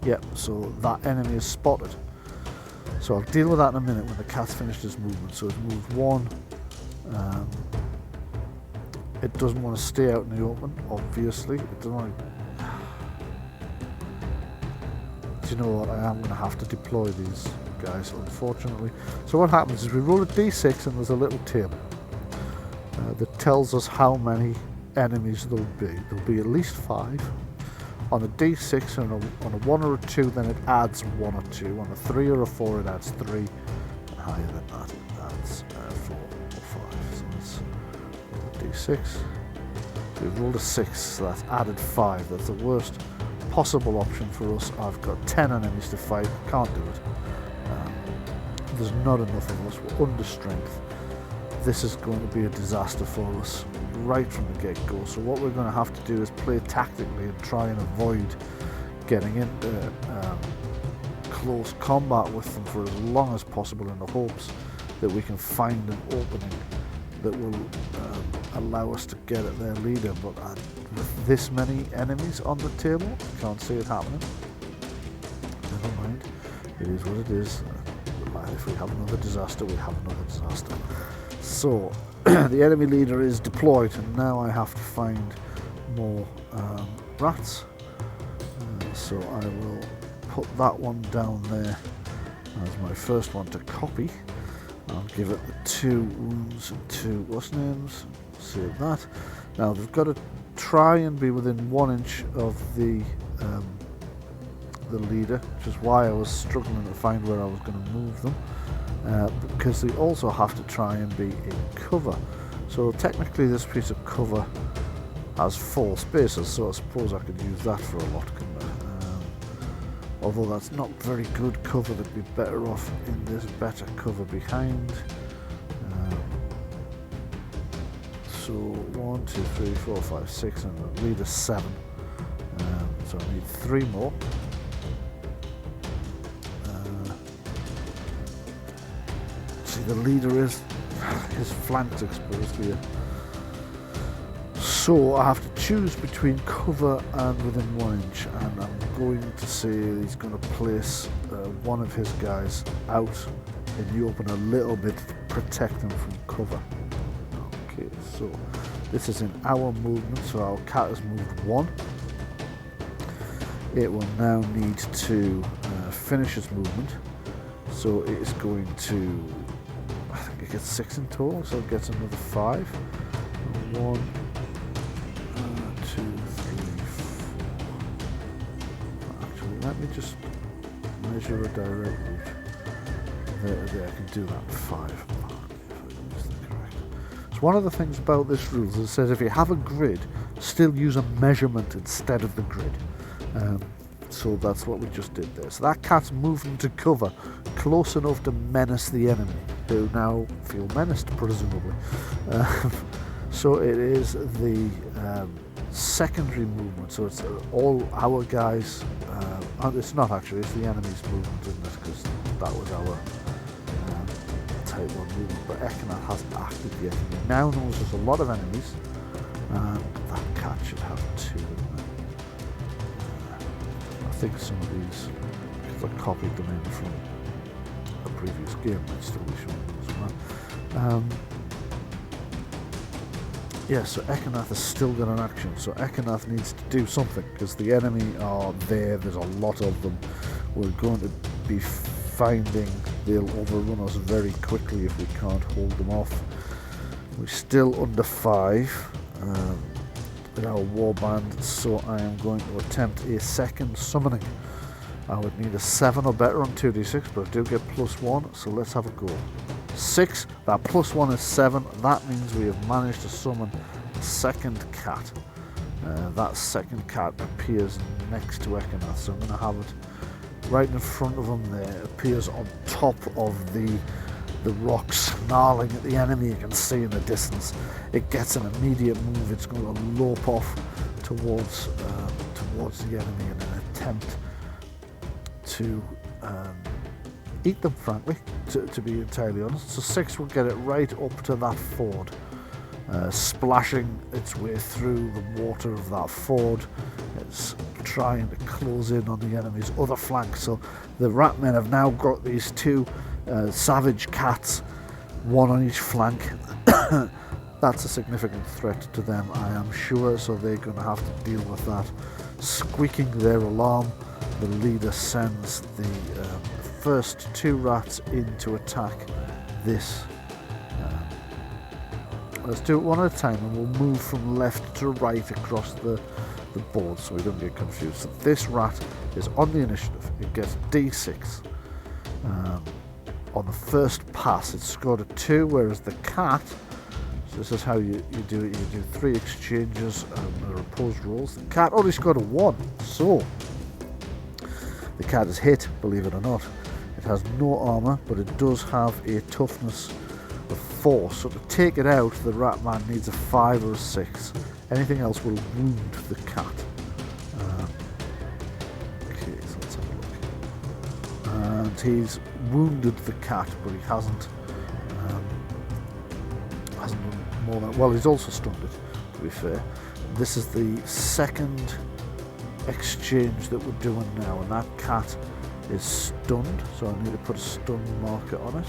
Yep, so that enemy is spotted. So I'll deal with that in a minute when the cat's finished his movement. So it's moved 1. It doesn't want to stay out in the open, obviously. It doesn't want to... Do you know what? I am going to have to deploy these guys, unfortunately. So what happens is we roll a d6 and there's a little table that tells us how many enemies there'll be. There'll be at least 5. On a d6 and on a 1 or a 2, then it adds 1 or 2. On a 3 or a 4, it adds 3. And higher than that, it adds 4 or 5. So let's roll a d6. We've rolled a 6, so that's added 5. That's the worst possible option for us. I've got 10 enemies to fight. Can't do it. There's not enough of us. We're under strength. This is going to be a disaster for us right from the get-go. So what we're going to have to do is play tactically and try and avoid getting into close combat with them for as long as possible, in the hopes that we can find an opening that will allow us to get at their leader. But with this many enemies on the table, I can't see it happening. Never mind. It is what it is. If we have another disaster, we have another disaster. So the enemy leader is deployed, and now I have to find more rats. So I will put that one down there as my first one to copy. I'll give it the 2 wounds and 2 what's names. Save that. Now they've got to try and be within 1 inch of the leader, which is why I was struggling to find where I was going to move them, because they also have to try and be in cover. So technically this piece of cover has 4 spaces, so I suppose I could use that for a lot, couldn't I? Although that's not very good cover. They'd be better off in this better cover behind. So 1, 2, 3, 4, 5, 6, and the leader 7. So I need 3 more. See, the leader is his flanks exposed here. So I have to choose between cover and within 1 inch, and I'm going to say he's going to place one of his guys out in the open a little bit to protect them from cover. Okay, so this is in our movement, so our cat has moved 1. It will now need to finish its movement, so it is going to, I think it gets 6 in total, so it gets another 5. 1, 2, 3, 4. Actually, let me just measure a direct route. There, I can do that. 5. If I use the correct. So one of the things about this rule is it says if you have a grid, still use a measurement instead of the grid. So that's what we just did there. So that cat's moving to cover close enough to menace the enemy, who now feel menaced, presumably. So it is the secondary movement. So it's all our guys. It's not actually. It's the enemy's movement, isn't it? Because that was our type 1 movement. But Ekanaths hasn't acted yet. He now knows there's a lot of enemies, and that cat should have 2 of them. I think some of these, because I copied them in from a previous game, might still be showing them as well. Yeah, so Ekanaths has still got an action, so Ekanaths needs to do something, because the enemy are there, there's a lot of them. We're going to be finding they'll overrun us very quickly if we can't hold them off. We're still under 5. In our warband, so I am going to attempt a second summoning. I would need a 7 or better on 2d6, but I do get +1, so let's have a go. 6, that +1 is 7, that means we have managed to summon a second cat. That second cat appears next to Ekanaths, so I'm going to have it right in front of him there. It appears on top of the rocks, snarling at the enemy. You can see in the distance. It gets an immediate move. It's going to lope off towards the enemy in an attempt to eat them, frankly, to be entirely honest. So 6 will get it right up to that ford. splashing its way through the water of that ford. It's trying to close in on the enemy's other flank. So the ratmen have now got these two savage cats, one on each flank. That's a significant threat to them, I am sure, so they're going to have to deal with that. Squeaking their alarm, the leader sends the first two rats in to attack this. Let's do it one at a time, and we'll move from left to right across the board so we don't get confused. So this rat is on the initiative. It gets D6. On the first pass, it scored a 2, whereas the cat, so this is how you do it. You do 3 exchanges and opposed rolls. The cat only scored a 1, so the cat is hit, believe it or not. It has no armor, but it does have a toughness of 4. So to take it out, the rat man needs a 5 or a 6. Anything else will wound the cat. Okay, so let's have a look. And he's wounded the cat, but he hasn't done more than, well, he's also stunned it, to be fair. This is the second exchange that we're doing now, and that cat is stunned, so I need to put a stun marker on it.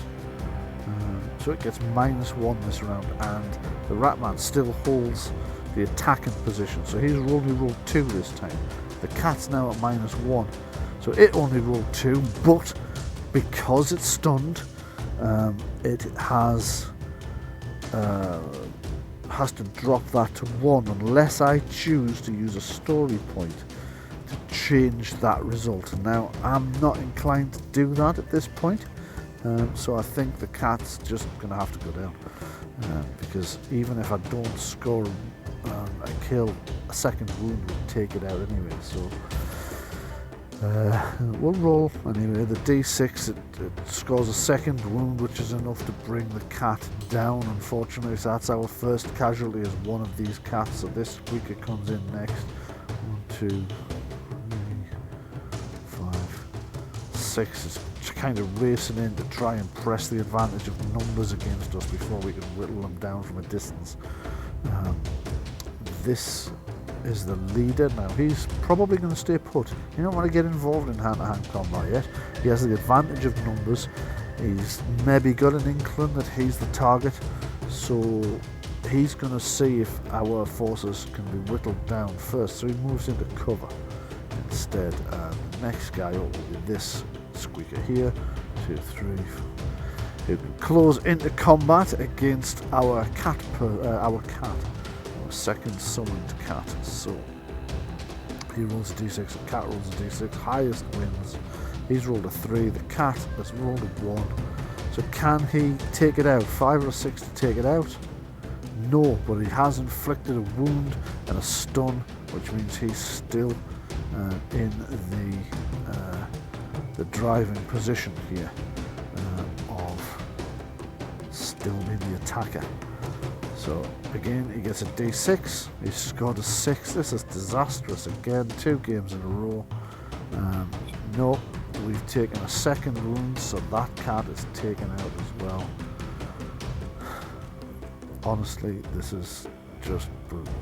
So it gets -1 this round, and the ratman still holds the attacking position, so he's only rolled 2 this time. The cat's now at -1, so it only rolled 2, but because it's stunned, it has to drop that to 1 unless I choose to use a story point to change that result. Now I'm not inclined to do that at this point, so I think the cat's just gonna have to go down, because even if I don't score a kill, a second wound would take it out anyway. So we'll roll anyway. The D6, it scores a second wound, which is enough to bring the cat down, unfortunately. So that's our first casualty, is one of these cats. So this squeaker comes in next. 1, 2, 3, 5, 6. It's kind of racing in to try and press the advantage of numbers against us before we can whittle them down from a distance. This is the leader now. He's probably going to stay put. He don't want to get involved in hand-to-hand combat yet. He has the advantage of numbers. He's maybe got an inkling that he's the target, so he's going to see if our forces can be whittled down first. So he moves into cover instead. The next guy will be this squeaker here. 2, 3, 4. He can close into combat against our cat. Second summoned cat. So he rolls a d6, the cat rolls a d6, highest wins. He's rolled a 3, the cat has rolled a 1. So can he take it out? 5 or a 6 to take it out? No, but he has inflicted a wound and a stun, which means he's still in the driving position here, of still being the attacker. So again, he gets a d6. He's scored a 6. This is disastrous again. 2 games in a row. No, we've taken a second wound, so that cat is taken out as well. Honestly, this is just brutal.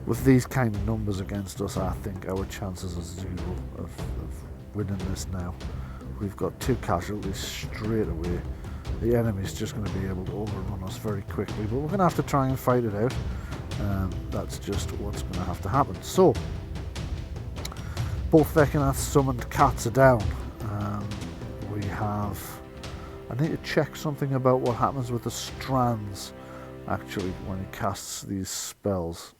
With these kind of numbers against us, I think our chances are 0 of winning this now. We've got 2 casualties straight away. The enemy's just going to be able to overrun us very quickly, but we're going to have to try and fight it out. That's just what's going to have to happen. So, both Ekanaths summoned cats are down. We have... I need to check something about what happens with the strands, actually, when he casts these spells.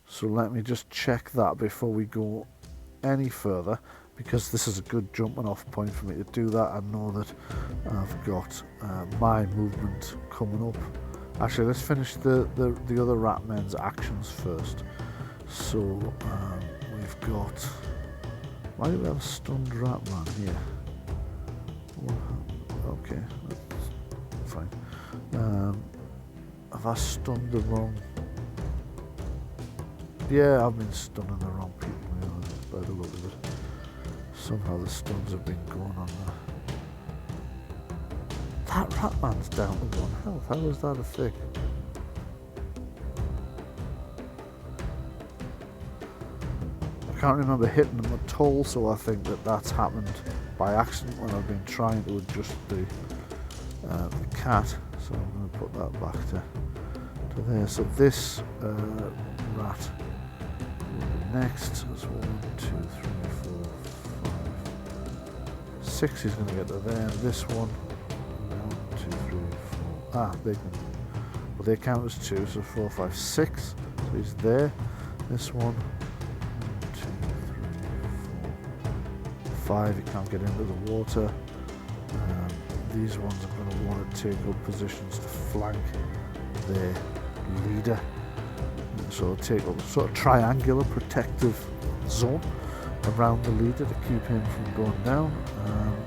So let me just check that before we go any further, because this is a good jumping off point for me to do that. I know that I've got my movement coming up. Actually, let's finish the other ratmen's actions first. So we've got... Why do we have a stunned ratman here? Well, okay, that's fine. Have I stunned the wrong... Yeah, I've been stunning the wrong people by the look of it. Somehow the stuns have been going on That Ratman's down to 1 health. How is that a thing? I can't remember hitting him at all, so I think that that's happened by accident when I've been trying to adjust the cat. So I'm going to put that back to there. So this rat will be next. So it's 1, 2, 3, 4, 5, 6. He's going to get to there. This one. 1, 2, 3, 4. They can. Well, they count as 2. So 4, 5, 6. So he's there. This one. 5, you can't get into the water. These ones are going to want to take up positions to flank their leader. So take up a sort of triangular protective zone around the leader to keep him from going down, and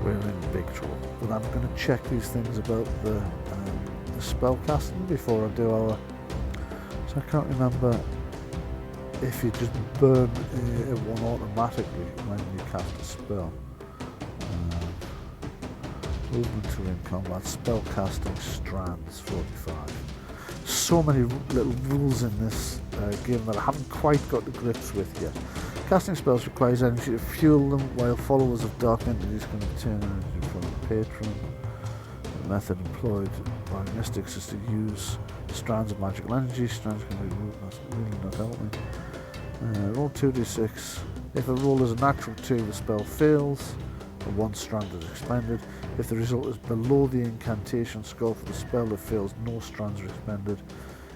we're in big trouble. But I'm going to check these things about the spell casting before I do our... So I can't remember if you just burn one automatically when you cast a spell. Movement to in combat, spell casting strands 45. So many little rules in this game that I haven't quite got to grips with yet. Casting spells requires energy to fuel them, while followers of dark entities can obtain energy from the patron. The method employed by mystics is to use strands of magical energy. Strands can be removed, that's really not helping. Roll 2d6. If a roll is a natural 2, the spell fails. The 1 strand is expended. If the result is below the incantation score for the spell, it fails, no strands are expended.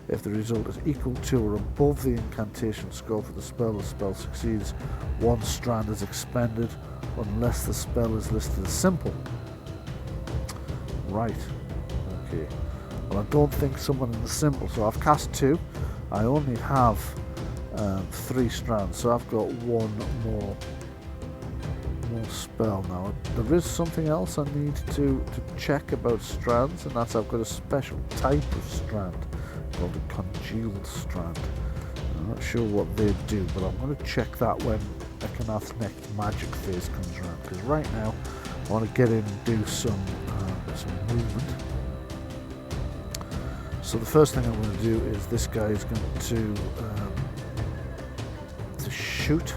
If the result is equal to or above the incantation score for the spell succeeds, 1 strand is expended unless the spell is listed as simple. Right. Okay. Well, I don't think someone in the simple, so I've cast 2. I only have 3 strands, so I've got 1 more spell now. There is something else I need to check about strands, and that's I've got a special type of strand called a congealed strand. I'm not sure what they do, but I'm going to check that when Ekanath's next magic phase comes around, because right now I want to get in and do some movement. So the first thing I'm going to do is this guy is going to shoot.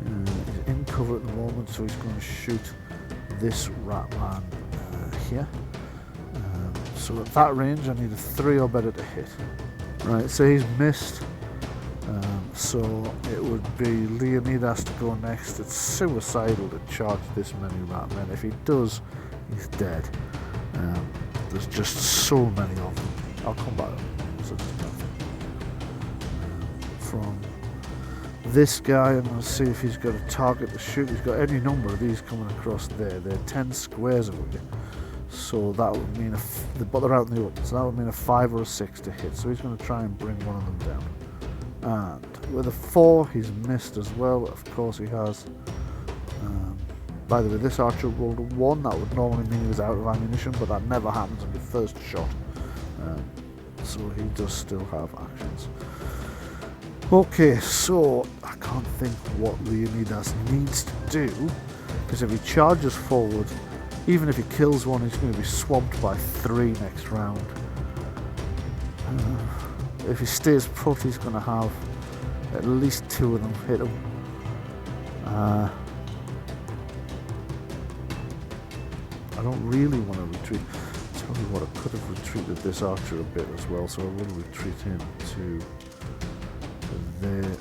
He's in cover at the moment, so he's going to shoot this rat man here. So at that range I need a 3 or better to hit. Right, so he's missed. So it would be Leonidas to go next. It's suicidal to charge this many rat men. If he does, he's dead. There's just so many of them. I'll come back. So from this guy, I'm going to see if he's got a target to shoot. He's got any number of these coming across there. They're 10 squares away. So that would mean, but they're out in the open, so that would mean a 5 or a 6 to hit. So he's going to try and bring one of them down. And with a 4, he's missed as well. Of course he has. By the way, this archer rolled a 1. That would normally mean he was out of ammunition, but that never happens on the first shot. So he does still have actions. Okay, so I can't think what Leonidas needs to do, because if he charges forward, even if he kills one, he's going to be swamped by 3 next round. If he stays put, he's going to have at least 2 of them hit him. I don't really want to retreat. Tell you what, I could have retreated this archer a bit as well, so I will retreat him to there.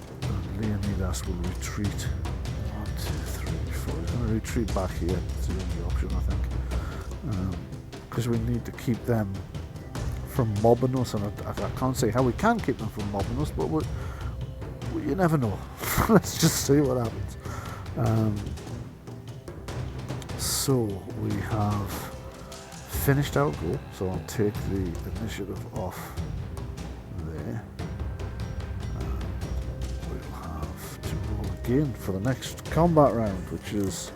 Leonidas will retreat. 1, 2, 3, 4. He's going to retreat back here. It's the only option, I think. Because we need to keep them from mobbing us, and I can't say how we can keep them from mobbing us, but you never know. Let's just see what happens. So we have finished our goal, so I'll take the initiative off there. We'll have to roll again for the next combat round, which is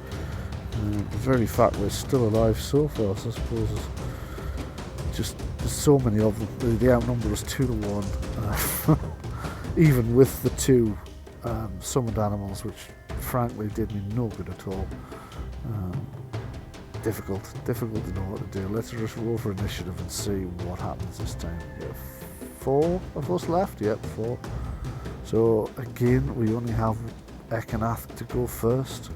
the very fact we're still alive so far. So I suppose just there's so many of them. The outnumber is 2 to 1, even with the 2 summoned animals, which frankly did me no good at all. difficult to know what to do. Let's just roll for initiative and see what happens this time. Yeah, 4 of us left. Yep, 4. So again, we only have Ekanaths to go first.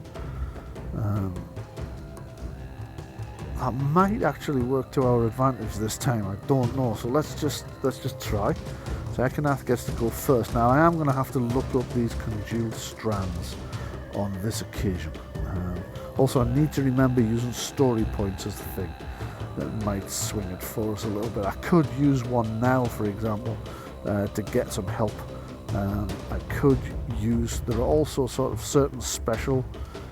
That might actually work to our advantage this time. I don't know. So let's just try. So Ekanaths gets to go first. Now I am going to have to look up these congealed strands on this occasion. Also, I need to remember using story points as the thing that might swing it for us a little bit. I could use one now, for example, to get some help. I could use, there are also sort of certain special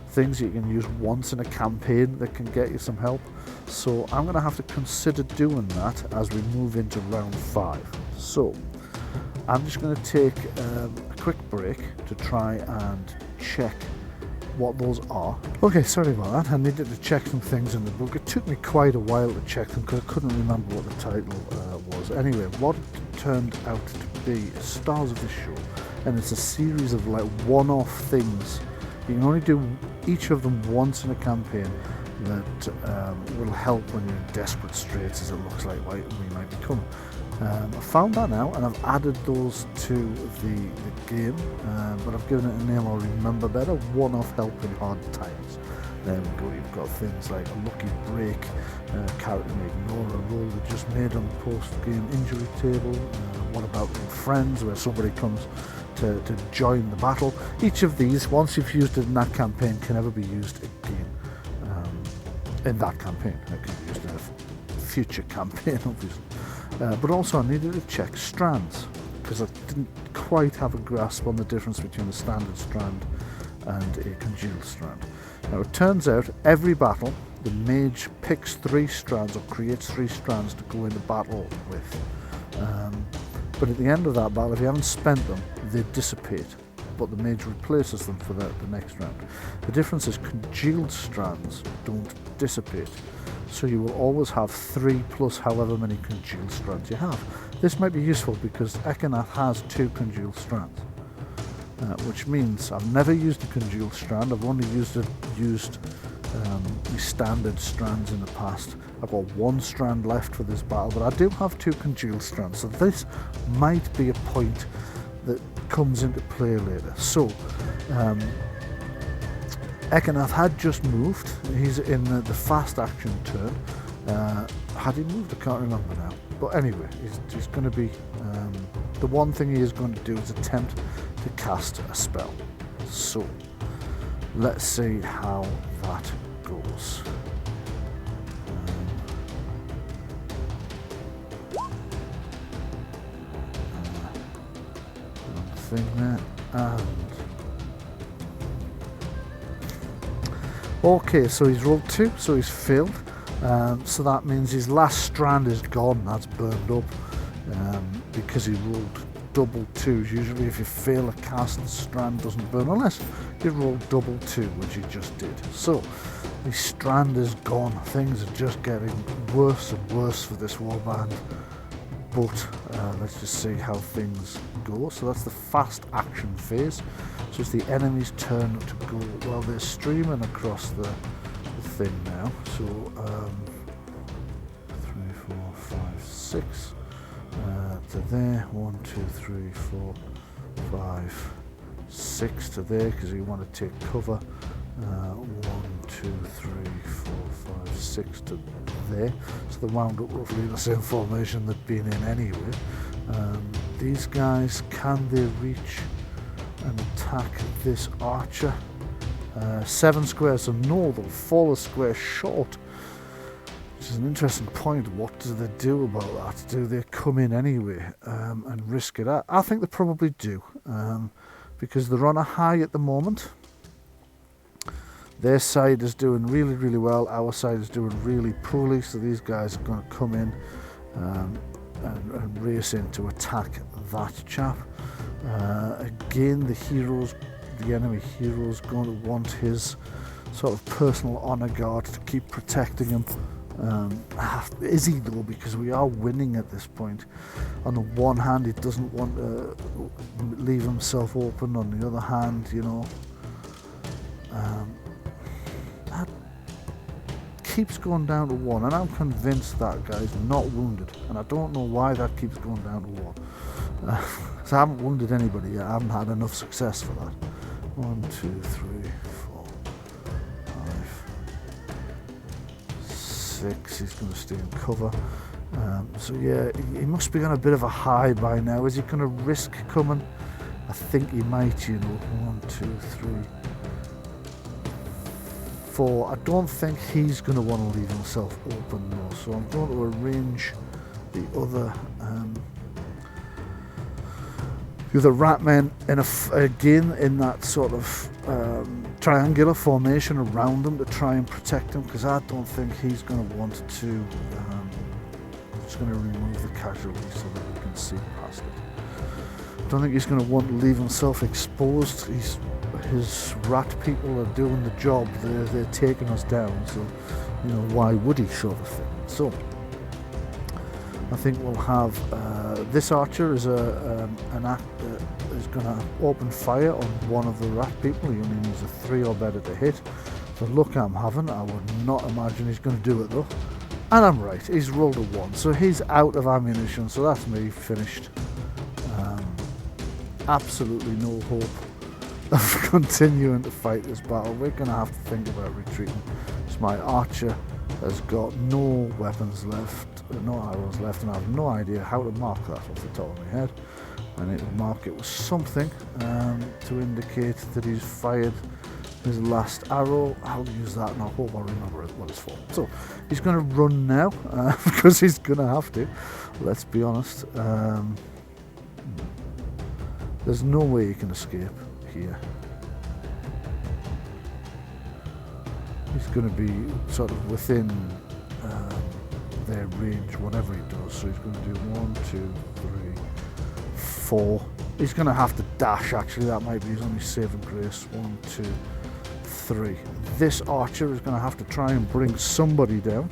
things you can use once in a campaign that can get you some help. So I'm going to have to consider doing that as we move into round 5. So I'm just going to take a quick break to try and check what those are. Okay, sorry about that. I needed to check some things in the book. It took me quite a while to check them because I couldn't remember what the title was. Anyway, what it turned out to be Stars of the Show, and it's a series of like one-off things. You can only do each of them once in a campaign that will help when you're in desperate straits, as it looks like we might become. I found that now, and I've added those to the game, but I've given it a name I'll remember better: one-off help in hard times. There we go. You've got things like a lucky break, character may ignore a roll they just made on the post-game injury table. What about friends, where somebody comes to join the battle? Each of these, once you've used it in that campaign, can never be used again in that campaign. It can be used in a future campaign, obviously. But also I needed to check strands, because I didn't quite have a grasp on the difference between a standard strand and a congealed strand. Now it turns out every battle the mage picks 3 strands or creates 3 strands to go into battle with. But at the end of that battle, if you haven't spent them, they dissipate, but the mage replaces them for the next round. The difference is congealed strands don't dissipate, so you will always have 3 plus however many congealed strands you have. This might be useful because Ekanaths has 2 congealed strands, which means I've never used a congealed strand. I've only used the standard strands in the past. I've got 1 strand left for this battle, but I do have 2 congealed strands, so this might be a point that comes into play later. So Ekanaths had just moved. He's in the fast action turn. Had he moved? I can't remember now. But anyway, he's going to be... the one thing he is going to do is attempt to cast a spell. So, let's see how that goes. Thing there, and... Okay, so he's rolled 2, so he's failed. So that means his last strand is gone, that's burned up, because he rolled double 2s. Usually if you fail a cast, the strand doesn't burn, unless you roll double 2, which he just did. So, his strand is gone. Things are just getting worse and worse for this warband. But let's just see how things go. So that's the fast action phase. So it's the enemy's turn to go. Well, they're streaming across the thing now. So 3, 4, 5, 6 to there. 1, 2, 3, 4, 5, 6 to there, because you want to take cover. 1, 2, 3, 4, 5, 6 to there. So they wound up roughly in the same formation they'd been in anyway. These guys, can they reach and attack this archer? 7 squares, so no, they'll fall a square short, which is an interesting point. What do they do about that? Do they come in anyway and risk it? I think they probably do, because they're on a high at the moment. Their side is doing really, really well. Our side is doing really poorly. So these guys are going to come in and race in to attack that chap. Again, the enemy hero is going to want his sort of personal honor guard to keep protecting him. Is he though? Because we are winning at this point. On the one hand, he doesn't want to leave himself open. On the other hand, you know, that keeps going down to 1, and I'm convinced that guy's not wounded, and I don't know why that keeps going down to 1. So I haven't wounded anybody yet. I haven't had enough success for that. 1, 2, 3, 4, 5, 6. He's going to stay in cover. So yeah, he must be on a bit of a high by now. Is he going to risk coming? I think he might, you know. 1, 2, 3, 4. I don't think he's going to want to leave himself open though. So I'm going to arrange the other rat men again in that sort of triangular formation around them to try and protect him, because I don't think he's going to want to. I'm just going to remove the casualty so that we can see past it. I don't think he's going to want to leave himself exposed. His rat people are doing the job. They're taking us down. So, you know, why would he, sort of thing. So I think we'll have this archer is is going to open fire on one of the rat people. He only needs a 3 or better to hit. The luck I'm having, I would not imagine he's going to do it though. And I'm right, he's rolled a 1, so he's out of ammunition. So that's me finished. Absolutely no hope of continuing to fight this battle. We're going to have to think about retreating. So my archer has got no weapons left, no arrows left, and I have no idea how to mark that off the top of my head. I need to mark it with something to indicate that he's fired his last arrow. I'll use that and I hope I remember what it's for. So he's going to run now because he's going to have to. Let's be honest. There's no way he can escape here. He's going to be sort of within their range, whatever he does. So he's going to do 1, 2, 3, 4. He's going to have to dash, actually. That might be his only saving grace. 1, 2, 3. This archer is going to have to try and bring somebody down.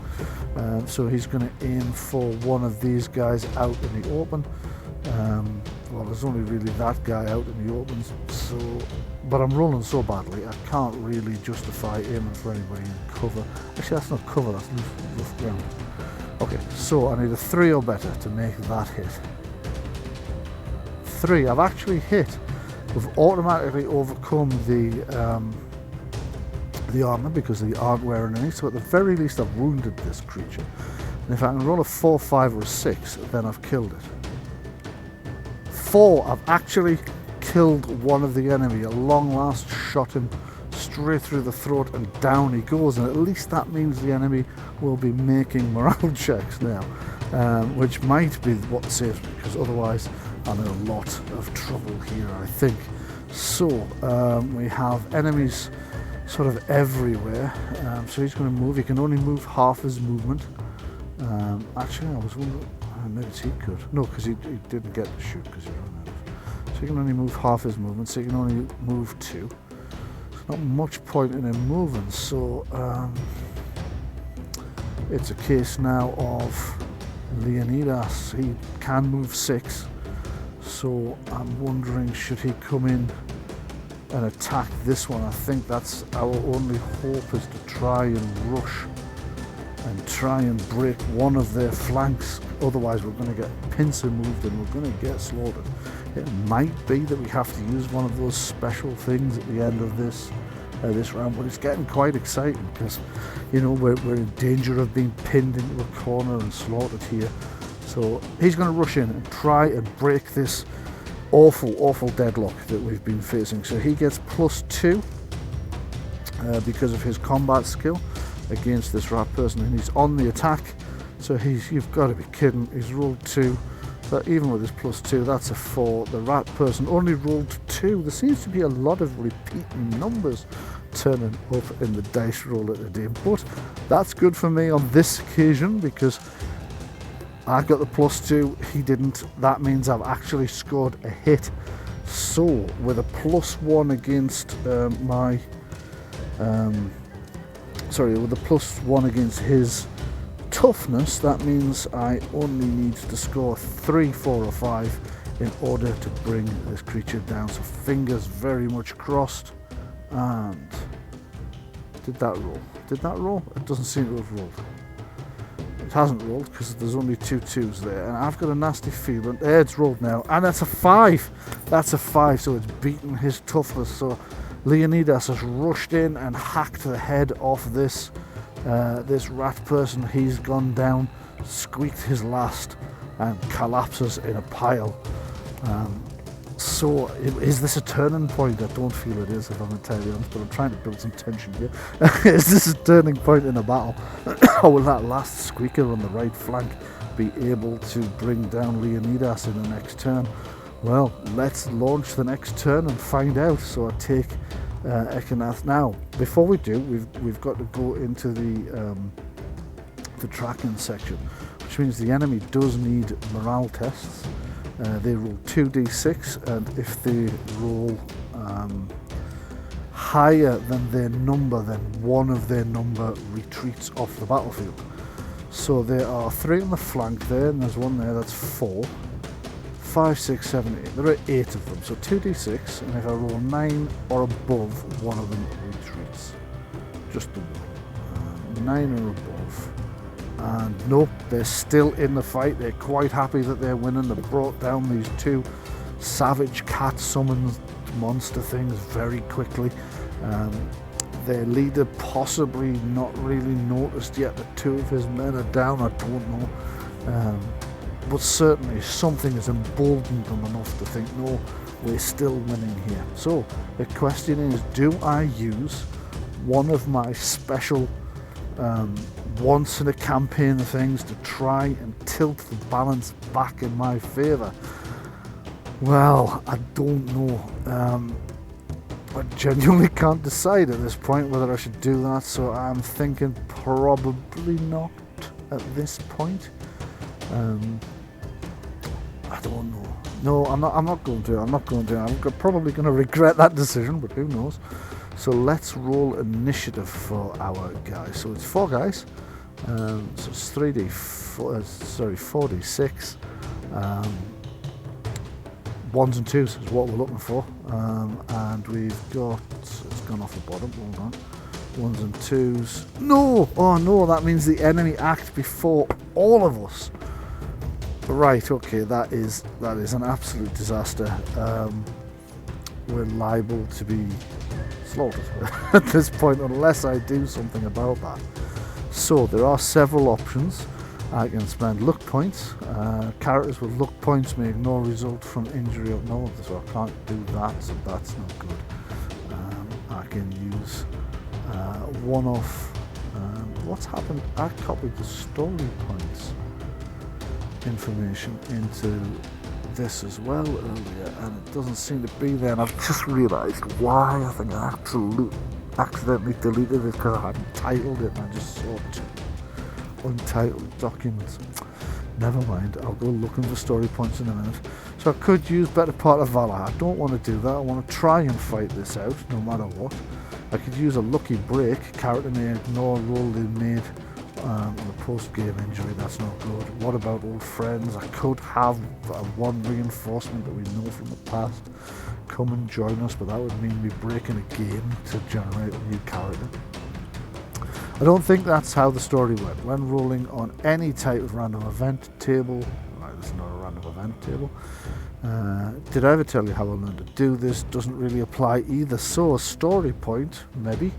So he's going to aim for one of these guys out in the open. Well, there's only really that guy out in the open, so, but I'm rolling so badly I can't really justify aiming for anybody in cover. Actually, that's not cover, that's rough ground. Okay, so I need a 3 or better to make that hit. 3, I've actually hit. We've automatically overcome the armor because they aren't wearing any, so at the very least I've wounded this creature. And if I can roll a 4, 5 or a 6, then I've killed it. 4, I've actually killed one of the enemy. At long last, shot him straight through the throat and down he goes, and at least that means the enemy will be making morale checks now, which might be what saves me, because otherwise I'm in a lot of trouble here, I think. So we have enemies sort of everywhere, so he's going to move. He can only move half his movement. Actually, I was wondering, maybe he could. No, because he didn't get to shoot because he ran out of. So he can only move half his movement, so he can only move 2. There's not much point in him moving, so it's a case now of Leonidas. He can move 6, so I'm wondering, should he come in and attack this one? I think that's our only hope, is to try and rush and try and break one of their flanks. Otherwise we're going to get pincer moved and we're going to get slaughtered. It might be that we have to use one of those special things at the end of this round, but it's getting quite exciting because, you know, we're in danger of being pinned into a corner and slaughtered here. So he's going to rush in and try and break this awful deadlock that we've been facing. So he gets +2 because of his combat skill against this rat person, and he's on the attack. So you've got to be kidding, he's rolled 2, but even with his +2, that's a 4. The rat person only rolled 2. There seems to be a lot of repeating numbers turning up in the dice roller today, but that's good for me on this occasion because I got the +2, he didn't. That means I've actually scored a hit. So with a +1 against with a +1 against his toughness, that means I only need to score 3, 4 or 5 in order to bring this creature down. So fingers very much crossed, and Did that roll? Did that roll? It doesn't seem to have rolled. It hasn't rolled because there's only 2 2s there, and I've got a nasty feeling. It's rolled now, and that's a 5. That's a 5, so it's beaten his toughness. So Leonidas has rushed in and hacked the head off this rat person. He's gone down, squeaked his last, and collapses in a pile. So, is this a turning point? I don't feel it is, if I'm entirely honest, but I'm trying to build some tension here. Is this a turning point in a battle? Or will that last squeaker on the right flank be able to bring down Leonidas in the next turn? Well, let's launch the next turn and find out. So I take Ekanaths. Now, before we do, we've got to go into the tracking section, which means the enemy does need morale tests. They roll 2d6, and if they roll higher than their number, then one of their number retreats off the battlefield. So there are 3 on the flank there, and there's one there that's 4. 5, 6, 7, 8. There are 8 of them, so 2d6, and if I roll 9 or above, one of them retreats. Just the one. 9 or above. And nope, they're still in the fight. They're quite happy that they're winning. They've brought down these 2 savage cat summoned monster things very quickly. Their leader possibly not really noticed yet that 2 of his men are down. I don't know. But certainly something has emboldened them enough to think, no, we're still winning here. So the question is, do I use one of my special once in a campaign things to try and tilt the balance back in my favour? Well, I don't know. I genuinely can't decide at this point whether I should do that, so I'm thinking probably not at this point. I don't know. No, I'm not going to. I'm probably going to regret that decision, but who knows. So let's roll initiative for our guys. So it's 4 guys. So it's 4d6. 1s and 2s is what we're looking for. And we've got, it's gone off the bottom, hold on. 1s and 2s. No! Oh no, that means the enemy act before all of us. Right, okay, that is an absolute disaster. We're liable to be slaughtered at this point unless I do something about that. So there are several options. I can spend luck points. Characters with luck points may ignore result from injury or no, so I can't do that, so that's not good. I can use one-off. What's happened? I copied the story points information into this as well earlier, and it doesn't seem to be there, and I've just realised why. I think I accidentally deleted it because I hadn't titled it and I just saw 2 untitled documents. Never mind, I'll go looking for story points in a minute. So I could use Better Part of Valor. I don't want to do that. I want to try and fight this out no matter what. I could use a lucky break. Character may ignore a roll they made on a post-game injury. That's not good. What about old friends? I could have one reinforcement that we know from the past come and join us, but that would mean me breaking a game to generate a new character. I don't think that's how the story went. When rolling on any type of random event table, right, this is not a random event table. Did I ever tell you how I learned to do this? Doesn't really apply either. So a story point, maybe,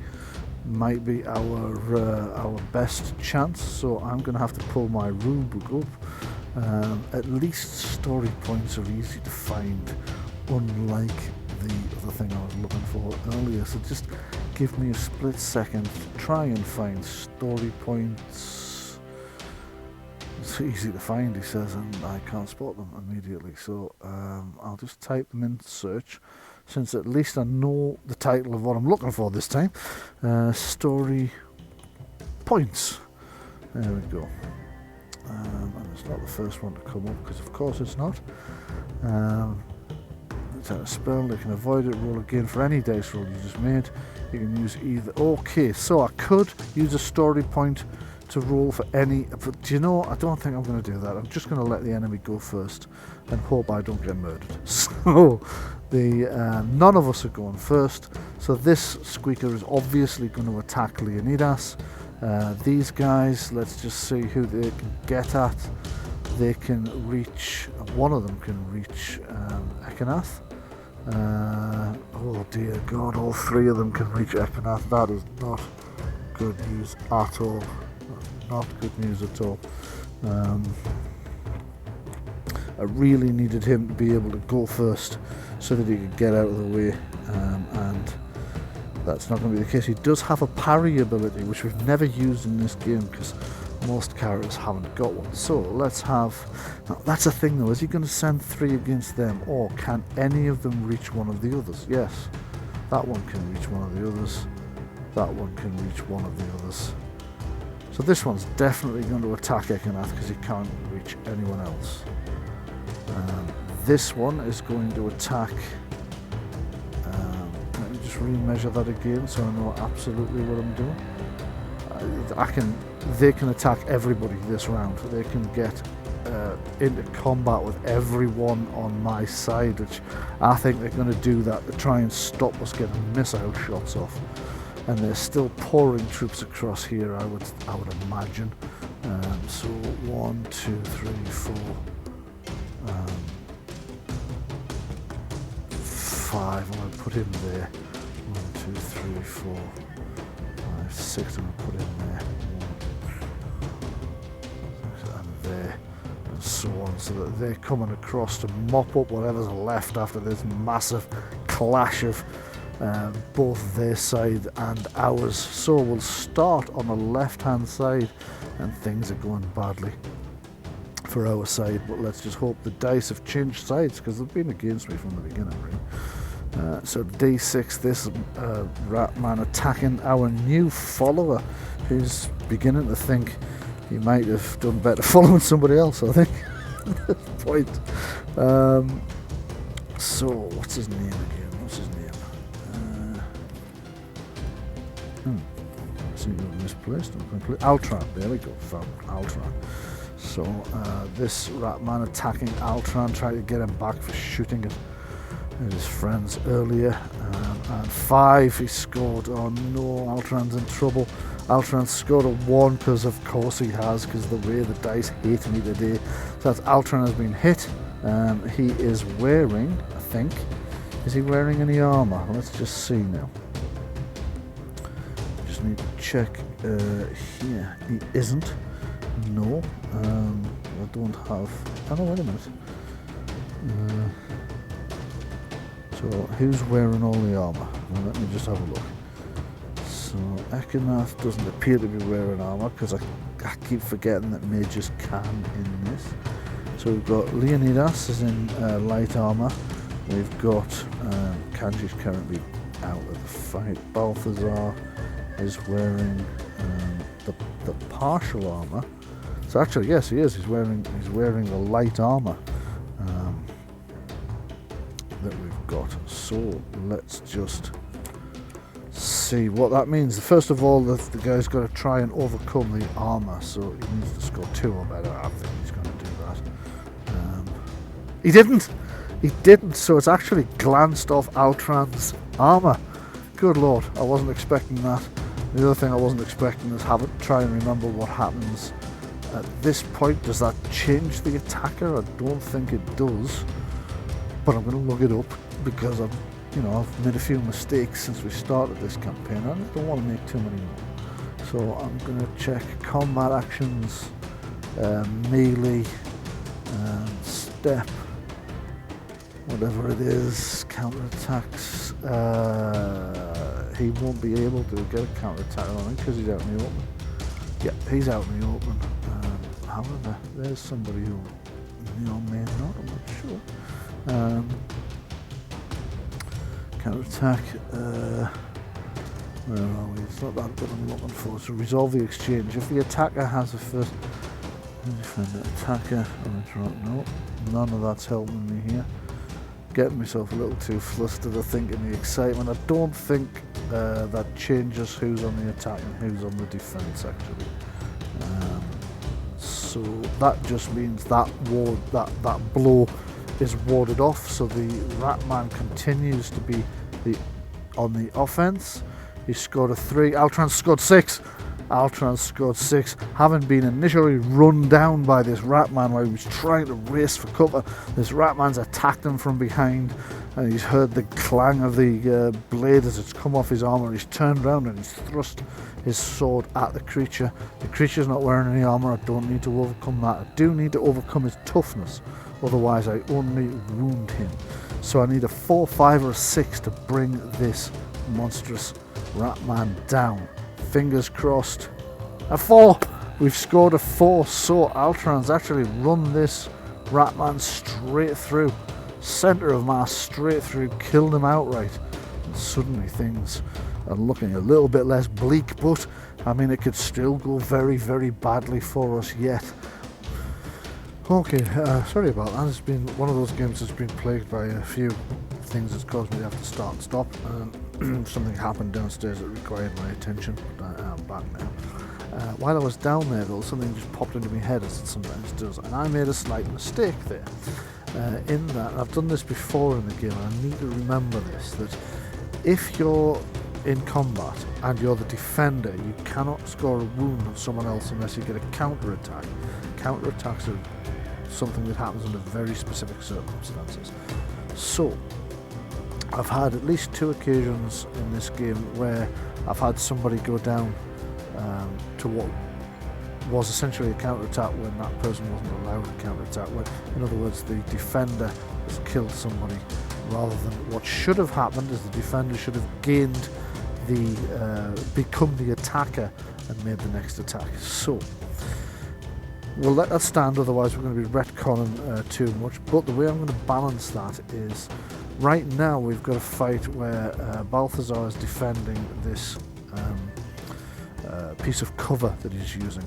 might be our best chance. So I'm going to have to pull my rule book up. At least story points are easy to find, unlike the other thing I was looking for earlier. So just give me a split second to try and find story points. It's easy to find, he says, and I can't spot them immediately. So I'll just type them in search, since at least I know the title of what I'm looking for this time. Story points. There we go. And it's not the first one to come up, because of course it's not. It's a spell, they can avoid it, roll again for any dice roll you just made. You can use either. Okay, so I could use a story point to roll for any, but do you know, I don't think I'm going to do that. I'm just going to let the enemy go first and hope I don't get murdered. So none of us are going first, So this Squeaker is obviously going to attack Leonidas. These guys, let's just see who they can get at. They can reach, one of them can reach Ekanath. Oh dear God, all three of them can reach Ekanath. That is not good news at all. Not good news at all. I really needed him to be able to go first so that he could get out of the way, and that's not going to be the case. He does have a parry ability, which we've never used in this game because most characters haven't got one. So let's have, now that's a thing though, is he going to send 3 against them, or can any of them reach one of the others? Yes, that one can reach one of the others, that one can reach one of the others. So this one's definitely going to attack Ekanath because he can't reach anyone else. This one is going to attack, let me just remeasure that again so I know absolutely what I'm doing. They can attack everybody this round. They can get into combat with everyone on my side, which I think they're going to do that to try and stop us getting missile shots off. And they're still pouring troops across here, I would imagine. So 1, 2, 3, 4, 5. I'm going to put him there. 1, 2, 3, 4, 5, 6. I'm going to put him there. 1, and there, and so on, so that they're coming across to mop up whatever's left after this massive clash of both their side and ours. So we'll start on the left hand side, and things are going badly for our side, but let's just hope the dice have changed sides because they've been against me from the beginning, really. So D6, this rat man attacking our new follower, who's beginning to think he might have done better following somebody else, I think, at this point. So what's his name again? What's his name? Seems to be misplaced. Altran, there we go, found Altran. So this rat man attacking Altran, trying to get him back for shooting at his friends earlier. And 5 he scored. Oh no, Altran's in trouble. Altran scored a 1 because of course he has, because the way the dice hate me today. So that's Altran has been hit. He is wearing, I think, is he wearing any armour? Let's just see now. Just need to check here. He isn't. No, I don't have. Oh no, wait a minute. So who's wearing all the armour? Well, let me just have a look. So Ekanath doesn't appear to be wearing armour because I keep forgetting that mages can in this. So we've got Leonidas is in light armour. We've got Kanji's currently out of the fight. Balthazar is wearing the partial armour. So actually, yes, he is. He's wearing the light armour that we've got. So let's just see what that means. First of all, the guy's got to try and overcome the armour. So he needs to score 2 or better. I think he's going to do that. He didn't. He didn't. So it's actually glanced off Altran's armour. Good lord, I wasn't expecting that. The other thing I wasn't expecting is Havoc. Try and remember what happens at this point. Does that change the attacker? I don't think it does, but I'm going to look it up because I've made a few mistakes since we started this campaign. I don't want to make too many more. So I'm going to check combat actions, melee, step, whatever it is, counterattacks. He won't be able to get a counterattack on him because he's out in the open. Yeah, he's out in the open. However, there's somebody who may or may not, I'm not sure. Counterattack. Where are we? It's not that I'm looking for. So resolve the exchange. If the attacker has a first defender attacker, no, none of that's helping me here. Getting myself a little too flustered, I think, in the excitement. I don't think that changes who's on the attack and who's on the defense, actually. So that just means that blow is warded off. So the Ratman continues to be the On the offense, he scored a 3. Altran scored 6. Altran scored 6, having been initially run down by this Ratman while he was trying to race for cover. This Ratman's attacked him from behind, and he's heard the clang of the blade as it's come off his armor. He's turned around and he's thrust his sword at the creature. The creature's not wearing any armor. I don't need to overcome that. I do need to overcome his toughness, otherwise I only wound him. So I need a 4, 5 or a 6 to bring this monstrous Ratman down. Fingers crossed. A 4! We've scored a 4, so Altran's actually run this Ratman straight through. Centre of mass, straight through, killed him outright. And suddenly things are looking a little bit less bleak, but I mean, it could still go very, very badly for us yet. Okay, sorry about that. It's been one of those games that's been plagued by a few things that's caused me to have to start and stop. Something happened downstairs that required my attention, but I'm back now. While I was down there though, something just popped into my head, as it sometimes does, and I made a slight mistake there. In that, I've done this before in the game, and I need to remember this, that if you're in combat and you're the defender, you cannot score a wound on someone else unless you get a counter-attack. Counter-attacks are something that happens under very specific circumstances. So, I've had at least 2 occasions in this game where I've had somebody go down to what was essentially a counter-attack when that person wasn't allowed a counter-attack. In other words, the defender has killed somebody, rather than what should have happened is the defender should have gained become the attacker and made the next attack. So we'll let that stand, otherwise we're going to be retconning too much. But the way I'm going to balance that is, right now we've got a fight where Balthazar is defending this piece of cover that he's using.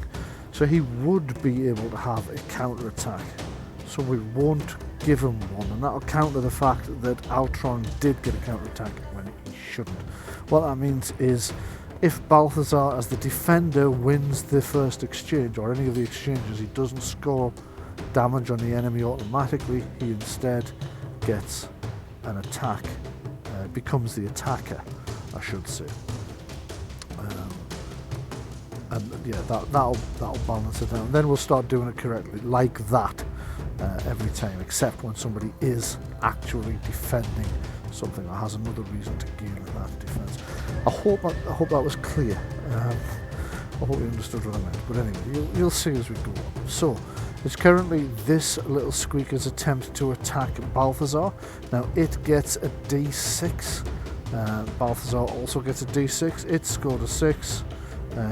So he would be able to have a counter-attack. So we won't give him one, and that'll counter the fact that Altron did get a counter-attack when he shouldn't. What that means is, if Balthazar as the defender wins the first exchange, or any of the exchanges, he doesn't score damage on the enemy automatically. He instead gets an attack, becomes the attacker, I should say. And yeah, that'll balance it out. Then we'll start doing it correctly, like that, every time, except when somebody is actually defending something or has another reason to gain that defense. I hope that was clear. I hope you understood what I meant. But anyway, you'll see as we go on. So, it's currently this little Squeaker's attempt to attack Balthazar. Now, it gets a D6. Balthazar also gets a D6. It scored a 6.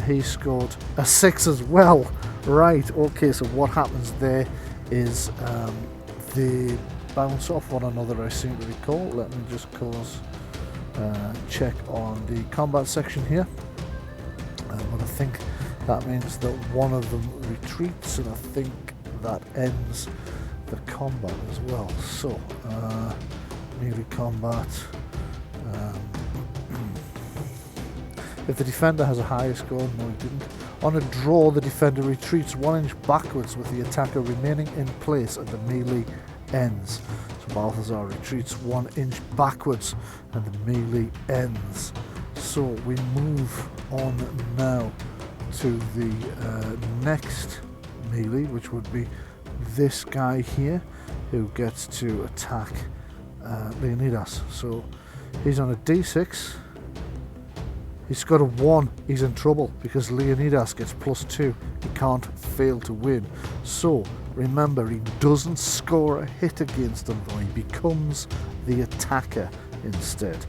He scored a 6 as well. Right, okay, so what happens there is they bounce off one another, I seem to recall. Let me just check on the combat section here. But I think that means that one of them retreats, and I think that ends the combat as well. So, melee combat. If the defender has a higher score, no he didn't. On a draw, the defender retreats 1 inch backwards with the attacker remaining in place and the melee ends. So Balthazar retreats 1 inch backwards and the melee ends. So we move on now to the next melee, which would be this guy here, who gets to attack Leonidas. So he's on a D6. He's got a 1, he's in trouble because Leonidas gets +2. He can't fail to win. So remember, he doesn't score a hit against him though, he becomes the attacker instead.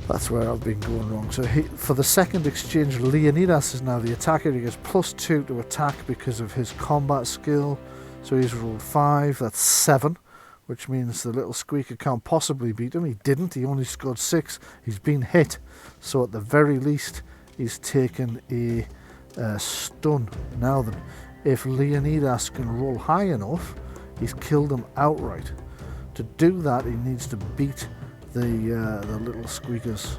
That's where I've been going wrong. So for the second exchange, Leonidas is now the attacker. He gets +2 to attack because of his combat skill. So he's rolled 5, that's 7. Which means the little Squeaker can't possibly beat him. He didn't, he only scored 6. He's been hit. So at the very least, he's taken a stun. Now then, if Leonidas can roll high enough, he's killed him outright. To do that, he needs to beat the little Squeaker's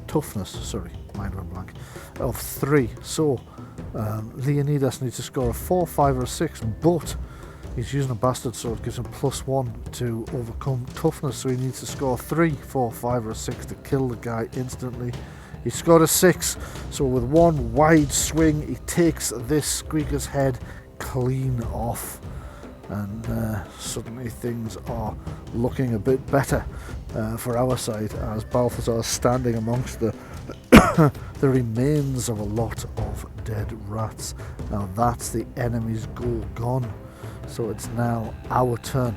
toughness, mind went blank, of 3. So Leonidas needs to score a 4, 5 or 6, but He's using a bastard sword, gives him +1 to overcome toughness, so he needs to score 3, 4, 5 or 6 to kill the guy instantly. He scored a 6, so with one wide swing he takes this Squeaker's head clean off, and suddenly things are looking a bit better for our side, as Balthazar is standing amongst the the remains of a lot of dead rats. Now that's the enemy's goal gone, so it's now our turn.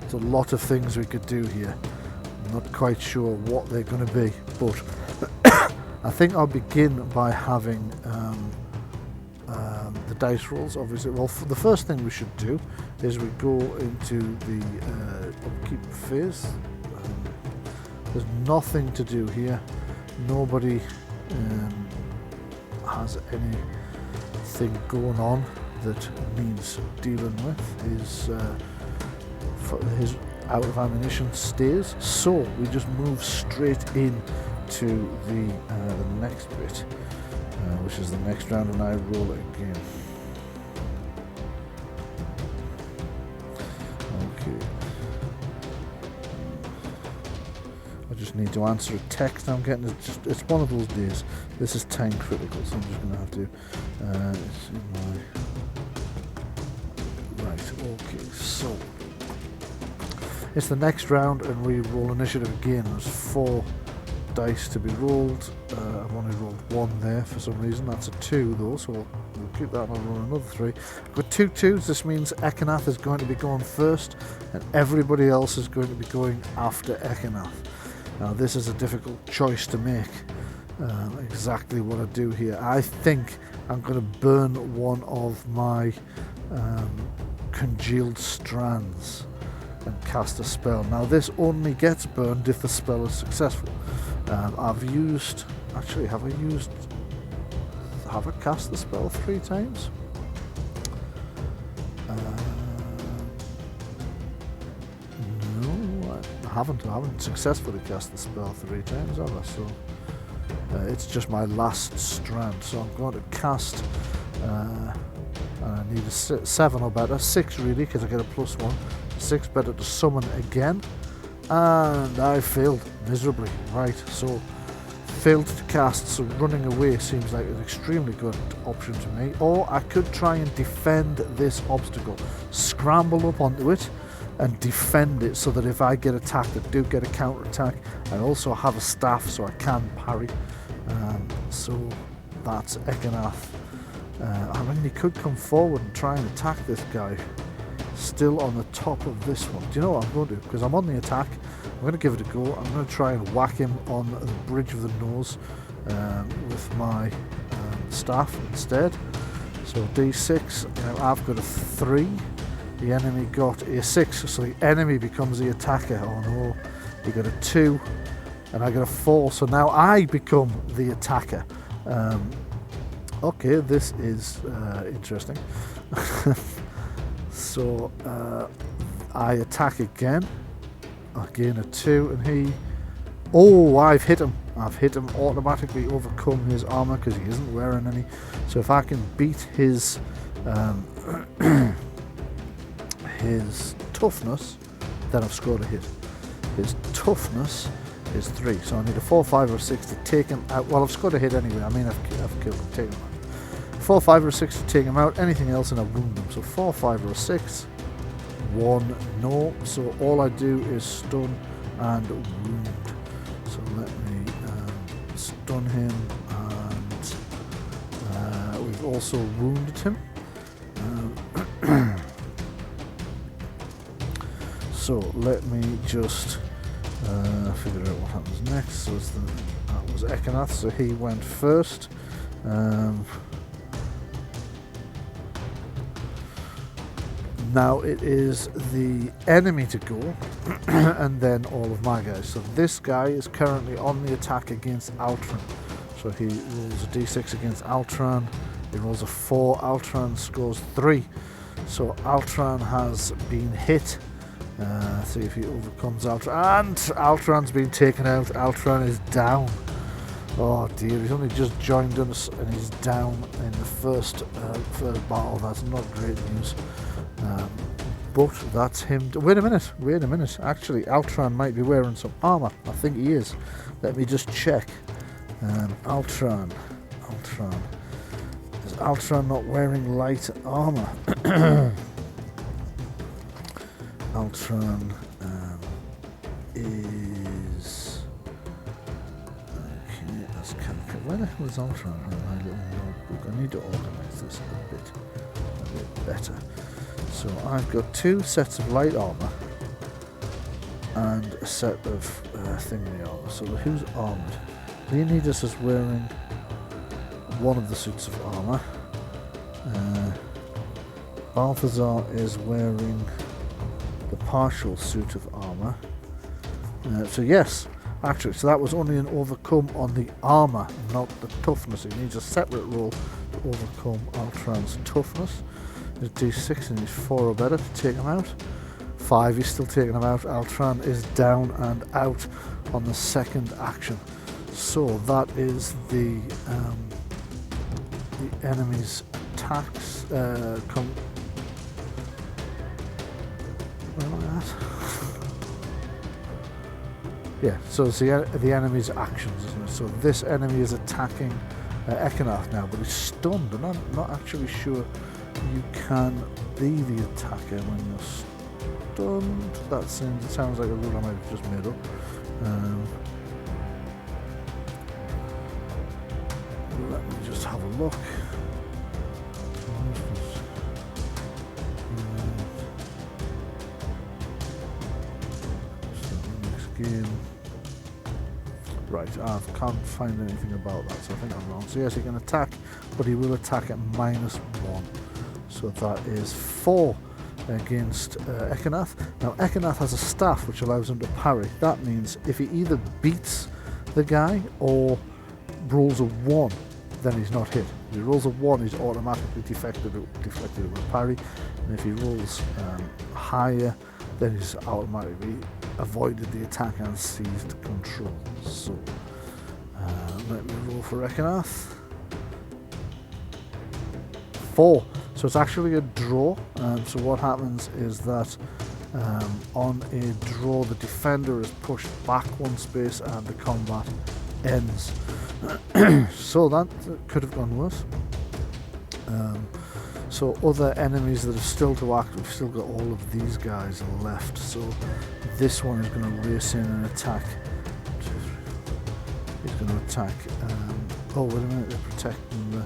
There's a lot of things we could do here. I'm not quite sure what they're going to be, but I think I'll begin by having the dice rolls. Obviously, well, the first thing we should do is we go into the upkeep phase. There's nothing to do here. Nobody has anything going on that needs dealing with. His out of ammunition stays, so we just move straight in to the next bit, which is the next round, and I roll it again. Okay. I just need to answer a text. I'm getting it's one of those days. This is time critical, so I'm just going to have to. It's in my right. Okay, so. It's the next round, and we roll initiative again. There's 4 dice to be rolled. I've only rolled 1 there for some reason. That's a 2 though, so we'll keep that and roll another 3. With 2 2s, this means Ekanath is going to be going first, and everybody else is going to be going after Ekanath. Now this is a difficult choice to make. Exactly what I do here. I think I'm going to burn one of my congealed strands and cast a spell. Now this only gets burned if the spell is successful. Have I used Havoc cast the spell 3 times? No, I haven't successfully cast the spell 3 times, have I? So it's just my last strand, so I'm going to cast I need a 7 or better, 6 really, because I get a +1. 6 better to summon again, and I failed miserably. Right, so failed to cast, so running away seems like an extremely good option to me. Or I could try and defend this obstacle, scramble up onto it and defend it, so that if I get attacked, I do get a counter attack. I also have a staff, so I can parry. So that's Ekanath. I mean, he could come forward and try and attack this guy. Still on the top of this one. Do you know what I'm going to do? Because I'm on the attack, I'm going to give it a go. I'm going to try and whack him on the bridge of the nose with my staff instead. So D6, I've got a 3. The enemy got a 6, so the enemy becomes the attacker. Oh no, he got a 2, and I got a 4, so now I become the attacker. Okay, this is interesting. So I attack again. Again a 2, and he... Oh, I've hit him. I've hit him, automatically overcome his armor because he isn't wearing any. So if I can beat his his toughness, then I've scored a hit. His toughness is 3, so I need a 4, 5 or 6 to take him out. Well, I've scored a hit anyway. I mean, I've killed him, taken him out. 4, 5 or 6 to take him out, anything else and I wound him. So 4, 5 or 6, 1, no. So all I do is stun and wound. So let me stun him, and we've also wounded him. So let me just figure out what happens next. So that was Ekanath, so he went first. Now it is the enemy to go, and then all of my guys. So this guy is currently on the attack against Altran. So he rolls a d6 against Altran. He rolls a 4. Altran scores 3. So Altran has been hit. See if he overcomes Altran. And Altran's been taken out. Altran is down. Oh dear, he's only just joined us and he's down in the first battle. That's not great news. But that's him. Wait a minute. Actually, Altran might be wearing some armour. I think he is. Let me just check. Altran. Is Altran not wearing light armour? Altran is... Okay, that's kind of... Where the hell is Altran in my little notebook? I need to organise this a bit better. So I've got 2 sets of light armour and a set of thingy armour. So who's armoured? Leonidas is wearing one of the suits of armour. Balthazar is wearing the partial suit of armour. So yes, actually, so that was only an overcome on the armour, not the toughness. He needs a separate roll to overcome Altran's toughness. He's D6 and he's 4 or better to take him out. 5, he's still taking him out. Altran is down and out on the second action. So that is the enemy's attacks. Where am I at? Yeah, so it's the enemy's actions, isn't it? So this enemy is attacking Ekanath now, but he's stunned, and I'm not actually sure you can be the attacker when you're stunned. That sounds like a rule I might have just made up. Let me just have a look. Game. Right, I can't find anything about that, so I think I'm wrong. So yes, he can attack, but he will attack at -1. So that is 4 against Ekanath. Now Ekanath has a staff which allows him to parry. That means if he either beats the guy or rolls a 1, then he's not hit. If he rolls a 1, he's automatically deflected with a parry, and if he rolls higher, then he's automatically avoided the attack and seized control. So let me roll for Ekanath. 4. So it's actually a draw. So what happens is that on a draw, the defender is pushed back 1 space and the combat ends. So that could have gone worse. So other enemies that are still to act, we've still got all of these guys left. So this one is going to race in and attack. He's going to attack. Oh, wait a minute, they're protecting the...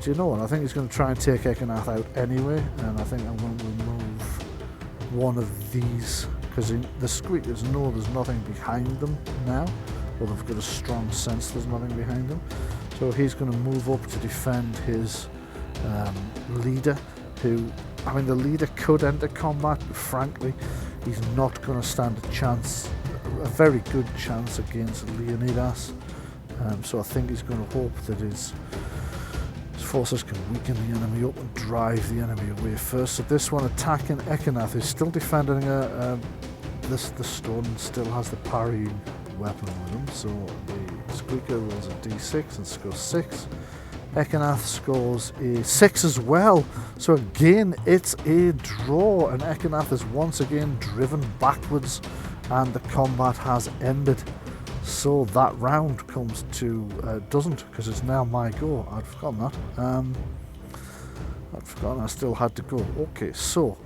do you know what? I think he's going to try and take Ekanath out anyway, and I think I'm going to remove one of these, because the Squeakers know there's nothing behind them now, or they've got a strong sense there's nothing behind them. So he's going to move up to defend his leader, who, I mean, the leader could enter combat, but frankly, he's not going to stand a very good chance against Leonidas. So I think he's going to hope that his forces can weaken the enemy up and drive the enemy away first. So this one attacking Ekanath is still defending the stone, still has the parrying weapon with him. So the Squeaker rolls a d6 and scores 6. Ekanath scores a 6 as well. So again, it's a draw, and Ekanath is once again driven backwards, and the combat has ended. So that round comes to doesn't, because it's now my go. I'd forgotten that. I'd forgotten I still had to go. Okay, so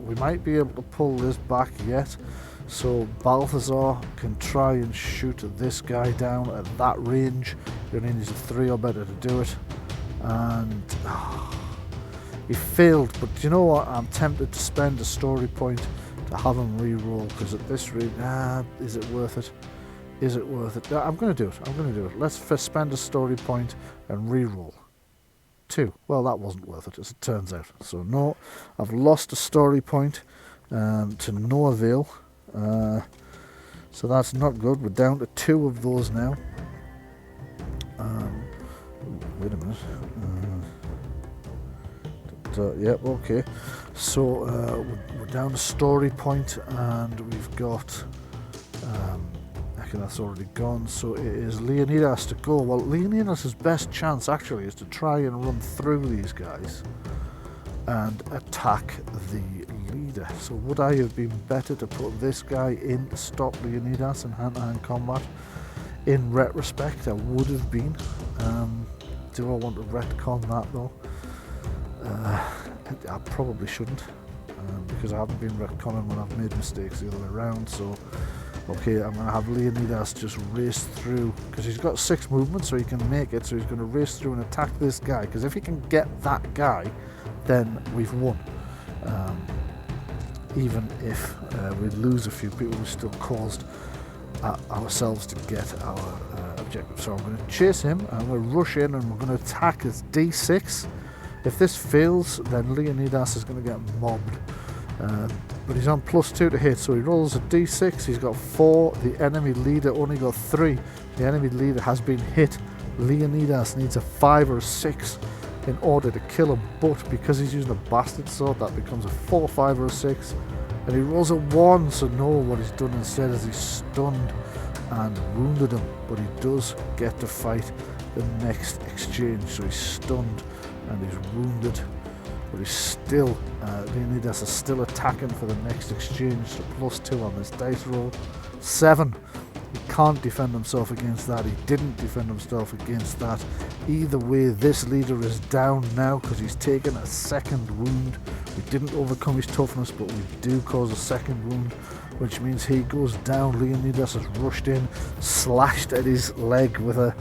we might be able to pull this back yet. So Balthazar can try and shoot this guy down at that range. He only needs a 3 or better to do it. And he failed, but you know what? I'm tempted to spend a story point to have him re-roll, because at this rate, is it worth it? Is it worth it? I'm going to do it. Let's first spend a story point and re-roll. 2. Well, that wasn't worth it, as it turns out. So no, I've lost a story point to no avail. So that's not good. We're down to 2 of those now. Wait a minute. Yep, okay. So we're down to story point, and we've got Okay, that's already gone, so it is Leonidas to go. Well, Leonidas' best chance actually is to try and run through these guys and attack the leader. So would I have been better to put this guy in to stop Leonidas in hand-to-hand combat? In retrospect, I would have been. Do I want to retcon that though? I probably shouldn't, because I haven't been retconning when I've made mistakes the other way around. So okay, I'm going to have Leonidas just race through, because he's got 6 movements, so he can make it. So he's going to race through and attack this guy, because if he can get that guy, then we've won. Even if we lose a few people, we still caused ourselves to get our objective. So I'm going to chase him, and I'm going to rush in, and we're going to attack his D6. If this fails, then Leonidas is going to get mobbed. But he's on +2 to hit, so he rolls a D6. He's got 4. The enemy leader only got 3. The enemy leader has been hit. Leonidas needs a 5 or a 6 in order to kill him, but because he's using a bastard sword, that becomes a 4, 5 or a 6, and he rolls a 1. So no, what he's done instead is he's stunned and wounded him, but he does get to fight the next exchange. So he's stunned and he's wounded, but he's still Leonidas is still attacking for the next exchange. So +2 on this dice roll. 7. He can't defend himself against that. He didn't defend himself against that. Either way, this leader is down now because he's taken a 2nd wound. We didn't overcome his toughness, but we do cause a 2nd wound, which means he goes down. Leonidas has rushed in, slashed at his leg with a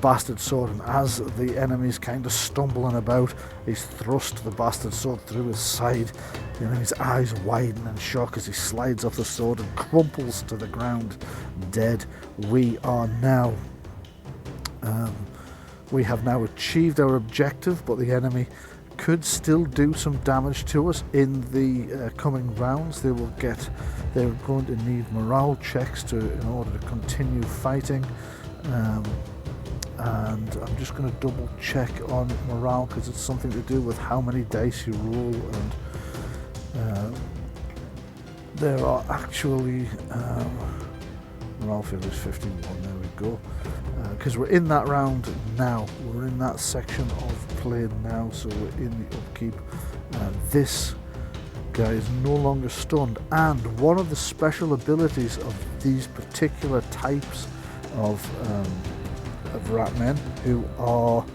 bastard sword, and as the enemy's kind of stumbling about, he's thrust the bastard sword through his side. The enemy's eyes widen in shock as he slides off the sword and crumples to the ground dead. We are now we have now achieved our objective, but the enemy could still do some damage to us in the coming rounds. They're going to need morale checks in order to continue fighting. And I'm just going to double check on morale, because it's something to do with how many dice you roll, and there are actually morale failure is 51. There we go, because we're in that round now, we're in that section of play now, so we're in the upkeep. This guy is no longer stunned, and one of the special abilities of these particular types of rat men, who are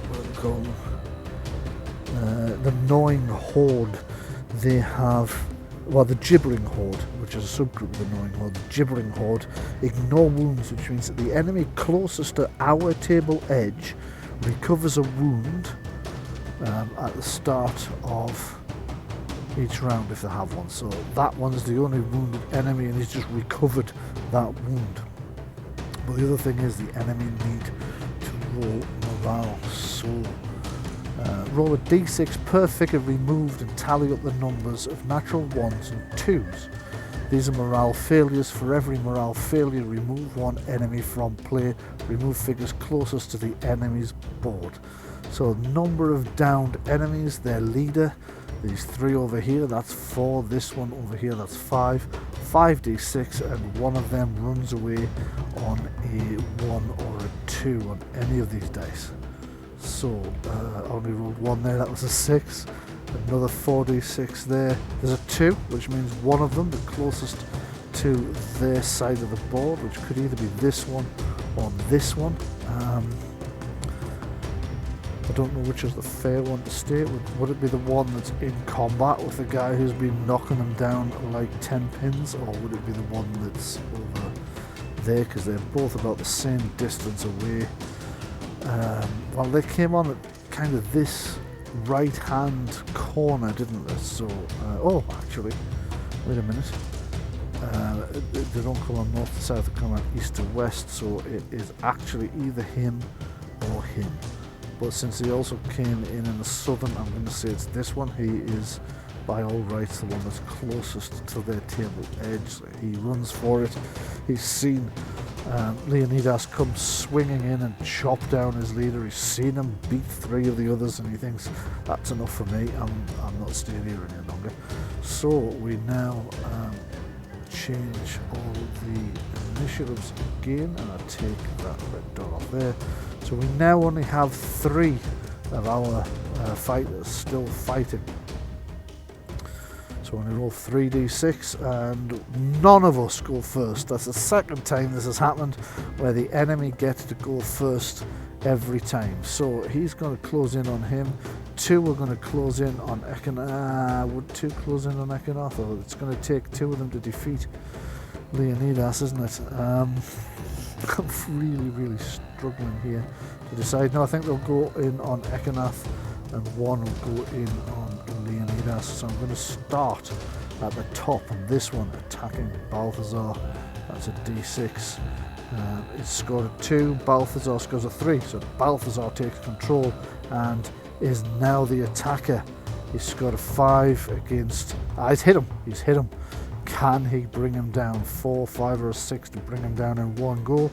what do they call them? The gnawing horde. They have, well, the gibbering horde, which is a subgroup of the gnawing horde. The gibbering horde ignore wounds, which means that the enemy closest to our table edge recovers a wound at the start of each round if they have one. So that one's the only wounded enemy, and he's just recovered that wound. But the other thing is the enemy need to roll morale, so roll a d6 per figure removed and tally up the numbers of natural 1s and 2s. These are morale failures. For every morale failure, remove 1 enemy from play. Remove figures closest to the enemy's board. So number of downed enemies, their leader, these 3 over here, that's 4. This one over here, that's 5. 5d6, and one of them runs away on a 1 or a 2 on any of these dice. So I only rolled 1 there, that was a 6. Another 4d6 there. There's a 2, which means one of them, the closest to their side of the board, which could either be this one or this one. I don't know which is the fair one to state. Would it be the one that's in combat with the guy who's been knocking them down like 10 pins, or would it be the one that's over there, because they're both about the same distance away? Well, they came on at kind of this right hand corner, didn't they? So oh, actually, wait a minute, they don't come on north to south, they come on east to west, so it is actually either him or him. But since he also came in the southern, I'm going to say it's this one. He is, by all rights, the one that's closest to their table edge. He runs for it. He's seen Leonidas come swinging in and chop down his leader. He's seen him beat 3 of the others, and he thinks, that's enough for me. I'm not staying here any longer. So we now change all the initiatives again, and I take that red dot off there. So we now only have 3 of our fighters still fighting. So we roll 3d6 and none of us go first. That's the second time this has happened where the enemy gets to go first every time. So he's going to close in on him. 2 are going to close in on Ekanaths. Would 2 close in on Ekanaths? Or it's going to take 2 of them to defeat Leonidas, isn't it? I'm really struggling here to decide. No, I think they'll go in on Ekanaths and 1 will go in on Leonidas. So I'm going to start at the top on this one, attacking Balthazar. That's a d6. It scored a 2, Balthazar scores a 3, so Balthazar takes control and is now the attacker. He's scored a 5 against... he's hit him. Can he bring him down? 4, 5 or a 6 to bring him down in one go?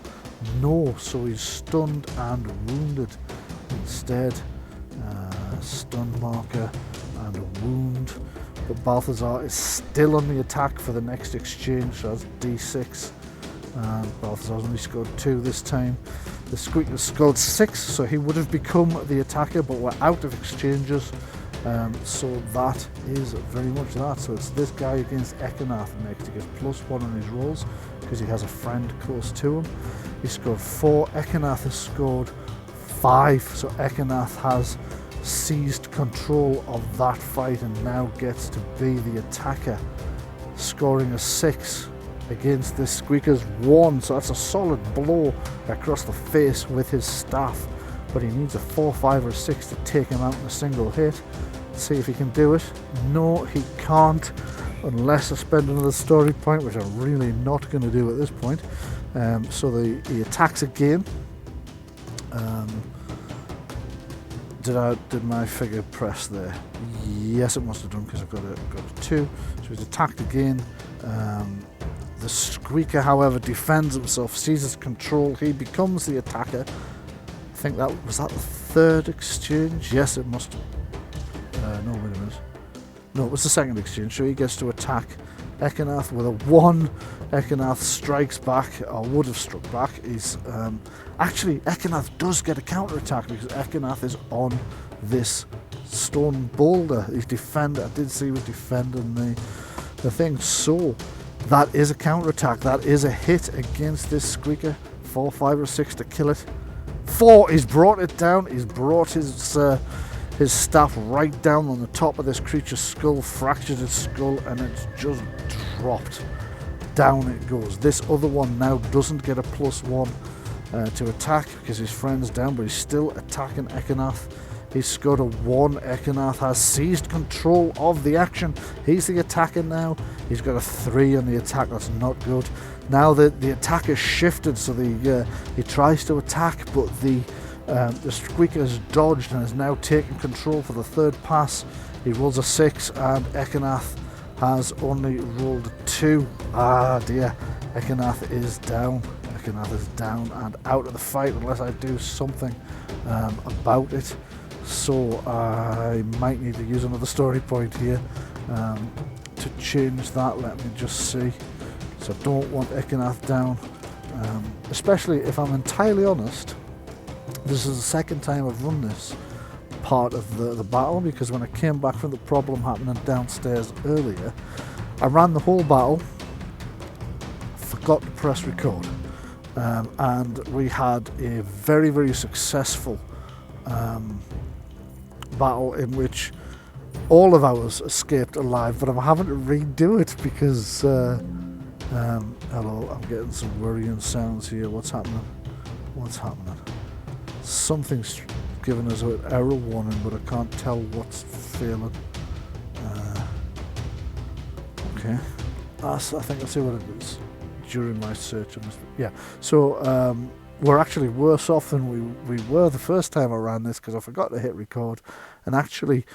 No, so he's stunned and wounded. Instead, stun marker and a wound. But Balthazar is still on the attack for the next exchange, so that's d6. Balthazar's only scored 2 this time. The Squeek has scored 6, so he would have become the attacker, but we're out of exchanges. So that is very much that. So it's this guy against Ekanaths next. He gets +1 on his rolls because he has a friend close to him. He scored 4. Ekanaths has scored 5. So Ekanaths has seized control of that fight and now gets to be the attacker, scoring a 6 against this Squeaker's 1. So that's a solid blow across the face with his staff. But he needs a 4, 5 or 6 to take him out in a single hit. Let's see if he can do it. No, he can't, unless I spend another story point, which I'm really not going to do at this point. So he attacks again. Did my figure press there? Yes, it must have done because I've got a 2. So he's attacked again. The Squeaker, however, defends himself, seizes control. He becomes the attacker. I think that was the 3rd exchange. Yes, it must have. No, wait a minute. No, it was the 2nd exchange. So he gets to attack Ekanaths with a 1. Ekanaths strikes back, or would have struck back. He's actually, Ekanaths does get a counter attack because Ekanaths is on this stone boulder. He's defending. I did see he was defending the thing. So that is a counter attack. That is a hit against this Squeaker. 4, 5 or 6 to kill it. 4, he's brought it down. He's brought his staff right down on the top of this creature's skull, fractured its skull, and it's just dropped. Down it goes. This other one now doesn't get a +1 to attack because his friend's down, but he's still attacking Ekanaths. He's scored a 1. Ekanaths has seized control of the action. He's the attacker now. He's got a 3 on the attack. That's not good. Now the attack has shifted, so he tries to attack, but the Squeaker has dodged and is now taking control for the 3rd pass. He rolls a 6 and Ekanaths has only rolled a 2. Ah dear, Ekanaths is down. Ekanaths is down and out of the fight unless I do something about it. So I might need to use another story point here to change that. Let me just see. So I don't want Ekanaths down, especially if I'm entirely honest. This is the 2nd time I've run this part of the battle, because when I came back from the problem happening downstairs earlier, I ran the whole battle, forgot to press record, and we had a very successful battle in which all of ours escaped alive, but I'm having to redo it because hello, I'm getting some worrying sounds here. What's happening? Something's giving us an error warning, but I can't tell what's failing. Okay, I think I see what it is during my search. Yeah, so we're actually worse off than we were the first time I ran this because I forgot to hit record, and actually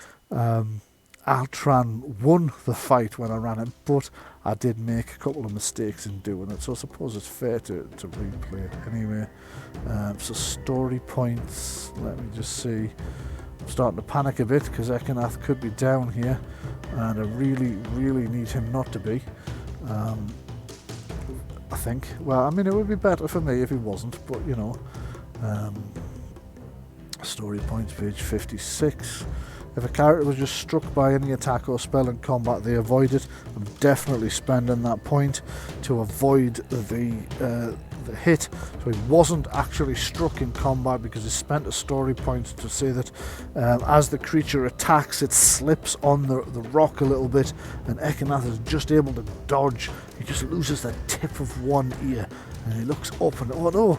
Altran won the fight when I ran it, but I did make a couple of mistakes in doing it, so I suppose it's fair to replay it anyway. So story points, let me just see. I'm starting to panic a bit because Ekanaths could be down here and I really need him not to be. I think. Well, I mean, it would be better for me if he wasn't, but you know. Story points, page 56. If a character was just struck by any attack or spell in combat, they avoid it. I'm definitely spending that point to avoid the hit. So he wasn't actually struck in combat because he spent a story point to say that as the creature attacks, it slips on the rock a little bit, and Ekanaths is just able to dodge. He just loses the tip of one ear. And he looks up and, oh no,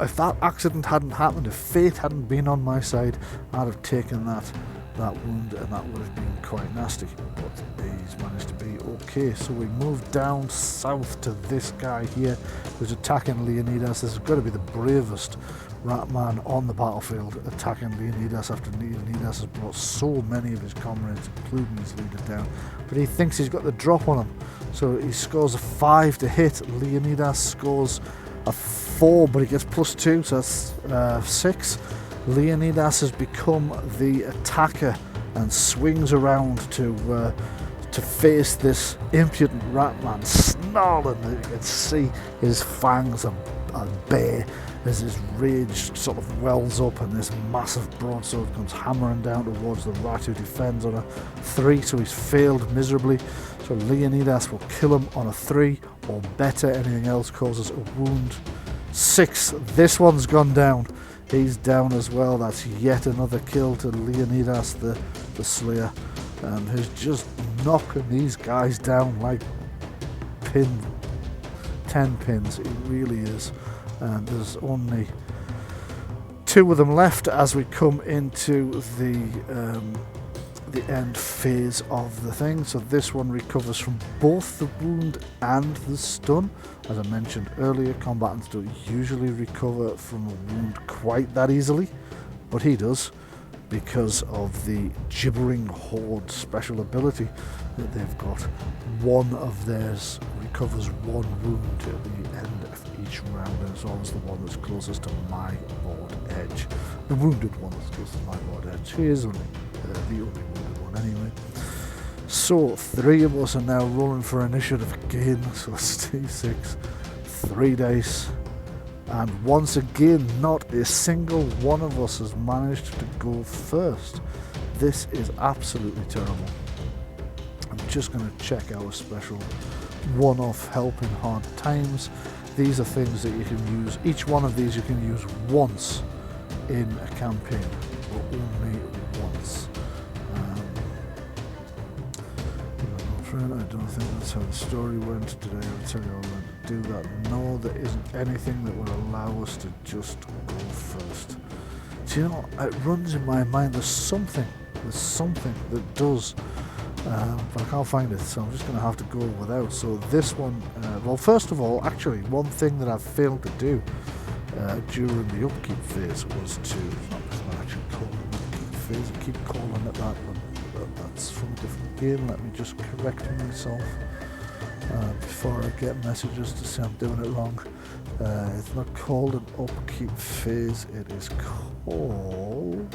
if that accident hadn't happened, if fate hadn't been on my side, I'd have taken that wound, and that would have been quite nasty. But he's managed to be okay. So we move down south to this guy here, who's attacking Leonidas. This has got to be the bravest rat man on the battlefield, attacking Leonidas after Leonidas has brought so many of his comrades, including his leader, down. But he thinks he's got the drop on him. So he scores a 5 to hit. Leonidas scores a 4, but he gets +2, so that's 6. Leonidas has become the attacker and swings around to face this impudent rat man, snarling. You can see his fangs are bare as his rage sort of wells up, and this massive broadsword comes hammering down towards the rat, who defends on a 3, so he's failed miserably. So Leonidas will kill him on a 3 or better. Anything else causes a wound. 6. This one's gone down. He's down as well. That's yet another kill to Leonidas, the Slayer, who's just knocking these guys down like 10 pins. It really is. And there's only 2 of them left as we come into the end phase of the thing. So this one recovers from both the wound and the stun. As I mentioned earlier, combatants don't usually recover from a wound quite that easily, but he does, because of the Gibbering Horde special ability that they've got. One of theirs recovers 1 wound at the end of each round, and it's always the one that's closest to my board edge. The wounded one that's closest to my board edge. He is only the only wounded one anyway. So 3 of us are now rolling for initiative again, so it's D6, 3 dice, and once again not a single one of us has managed to go first. This is absolutely terrible. I'm just going to check our special one-off help in hard times. These are things that you can use, each one of these you can use once in a campaign, but only once. I don't think that's how the story went today. I'll tell you all when to do that. No, there isn't anything that would allow us to just go first. Do you know, it runs in my mind, there's something that does, but I can't find it, so I'm just going to have to go without. So this one, well, first of all, actually, one thing that I've failed to do during the upkeep phase was to, it's not actually called an upkeep phase, I keep calling it that, but that's from a different game. Let me just correct myself before I get messages to say I'm doing it wrong. It's not called an upkeep phase, it is called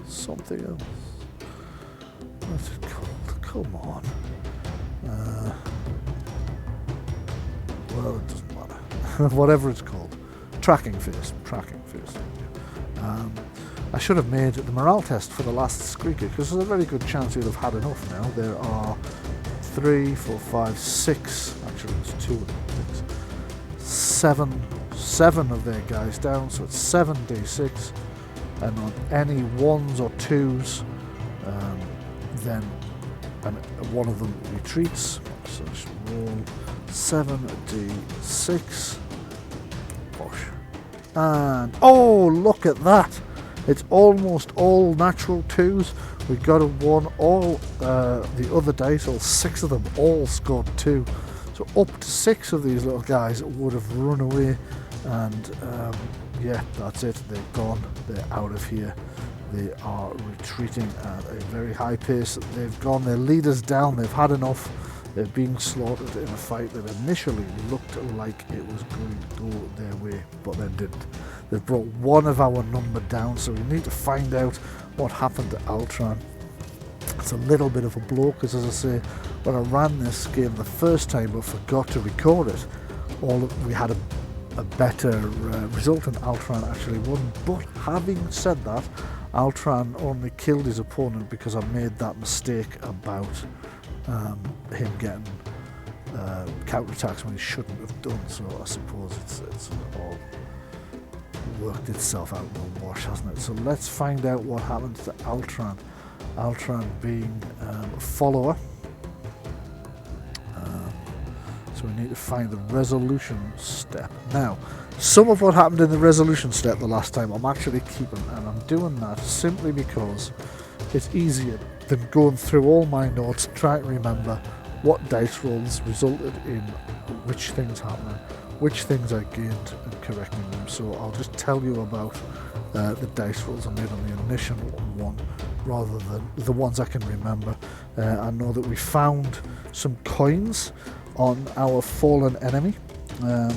something else. What's it called? Come on. Well, it doesn't matter. Whatever it's called. Tracking phase. I should have made the morale test for the last Squeaker, because there's a very good chance you'll have had enough now. There are 3, 4, 5, 6, actually there's 2 of them, 7 of their guys down, so it's 7d6, and on any 1s or 2s, then one of them retreats, so just roll 7d6, push, and oh, look at that! It's almost all natural 2s. We got a 1. All the other dice, all 6 of them, all scored 2. So up to 6 of these little guys would have run away. And yeah, that's it. They're gone. They're out of here. They are retreating at a very high pace. They've gone. Their leader's down. They've had enough. They're being slaughtered in a fight that initially looked like it was going to go their way, but then didn't. They've brought 1 of our number down, so we need to find out what happened to Altran. It's a little bit of a blow because, as I say, when I ran this game the first time but forgot to record it, we had a better result and Altran actually won. But having said that, Altran only killed his opponent because I made that mistake about him getting counterattacks when he shouldn't have done. So I suppose it's all worked itself out in the wash, hasn't it? So let's find out what happened to Altran. Altran being a follower. So we need to find the resolution step. Now, some of what happened in the resolution step the last time I'm actually keeping, and I'm doing that simply because it's easier than going through all my notes trying to remember what dice rolls resulted in which things happening, which things I gained and correcting them. So I'll just tell you about the dice rolls I made on the initial one rather than the ones I can remember. I know that we found some coins on our fallen enemy. I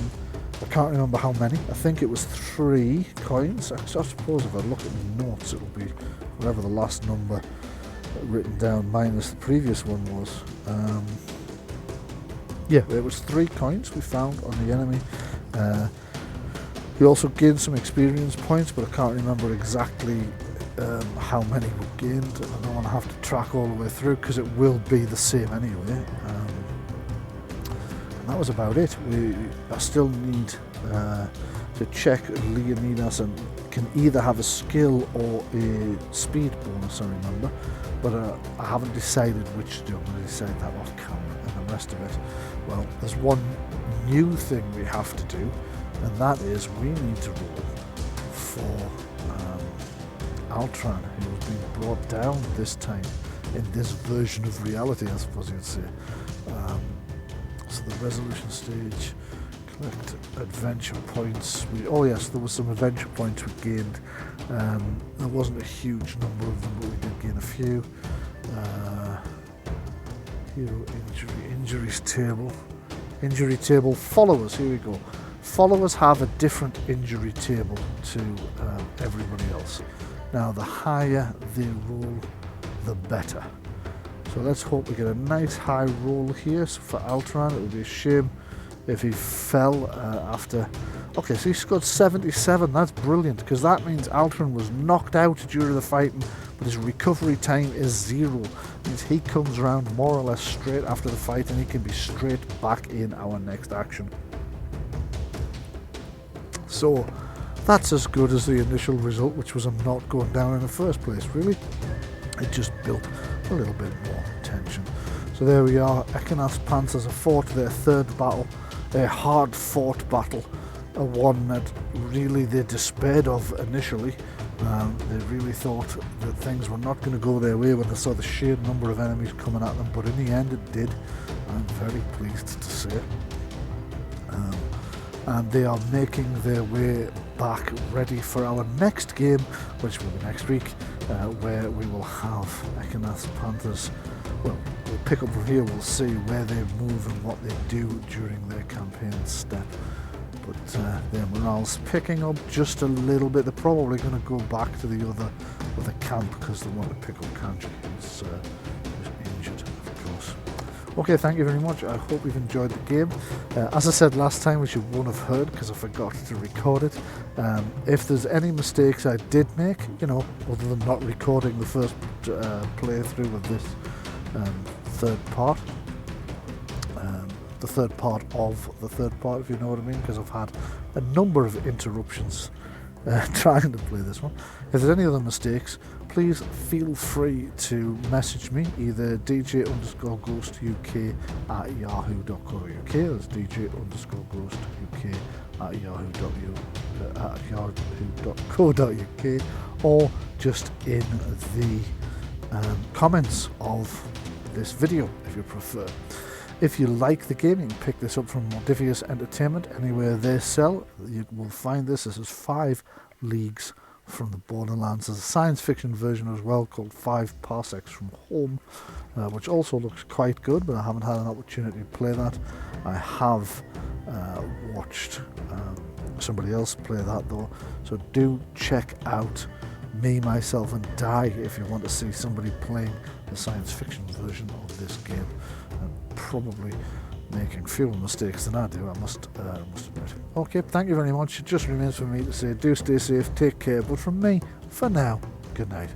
can't remember how many. I think it was 3 coins. I suppose if I look at the notes it'll be whatever the last number written down minus the previous one was. Yeah, it was 3 coins we found on the enemy. We also gained some experience points, but I can't remember exactly how many we gained. I don't want to have to track all the way through because it will be the same anyway. That was about it. I still need to check Leonidas and can either have a skill or a speed bonus, I remember, but I haven't decided which to do. I'm going to decide that off camera, and the rest of it, well, there's one new thing we have to do, and that is we need to roll for Altran, who has been brought down this time in this version of reality, I suppose you'd say. So the resolution stage, collect adventure points. Oh yes, there was some adventure points we gained. There wasn't a huge number of them, but we did gain a few. Hero injuries table. Injury table, followers, here we go. Followers have a different injury table to everybody else. Now the higher they roll, the better. So let's hope we get a nice high roll here. So for Altran, it would be a shame if he fell after... Okay, so he scored 77. That's brilliant, because that means Altran was knocked out during the fighting, but his recovery time is 0. It means he comes around more or less straight after the fight, and he can be straight back in our next action. So that's as good as the initial result, which was him not going down in the first place, really. It just built a little bit more tension. So there we are. Ekanaths Panthers have fought their 3rd battle, a hard fought battle, a one that really they despaired of initially. They really thought that things were not going to go their way when they saw the sheer number of enemies coming at them, but in the end it did. I'm very pleased to say. And they are making their way back ready for our next game, which will be next week, where we will have Ekanaths Panthers. Well, we'll pick up from here, we'll see where they move and what they do during their campaign step. But their morale's picking up just a little bit. They're probably going to go back to the other camp because they want to pick up Kanji, who's injured, of course. Okay, thank you very much. I hope you've enjoyed the game. As I said last time, which you won't have heard because I forgot to record it, if there's any mistakes I did make, you know, other than not recording the first playthrough of this 3rd part, the 3rd part of the 3rd part, if you know what I mean, because I've had a number of interruptions trying to play this one. If there's any other mistakes, please feel free to message me, either dj_ghostuk@yahoo.co.uk, that's dj_ghostuk@yahoo.co.uk, or just in the comments of this video if you prefer. If you like the game, you can pick this up from Modiphius Entertainment. Anywhere they sell, you will find this. This is 5 Leagues from the Borderlands. There's a science fiction version as well called 5 Parsecs from Home, which also looks quite good, but I haven't had an opportunity to play that. I have watched somebody else play that though, so do check out Me, Myself and Die if you want to see somebody playing the science fiction version of this game, and probably making fewer mistakes than I do, I must admit. Okay, thank you very much. It just remains for me to say do stay safe, take care, but from me, for now, good night.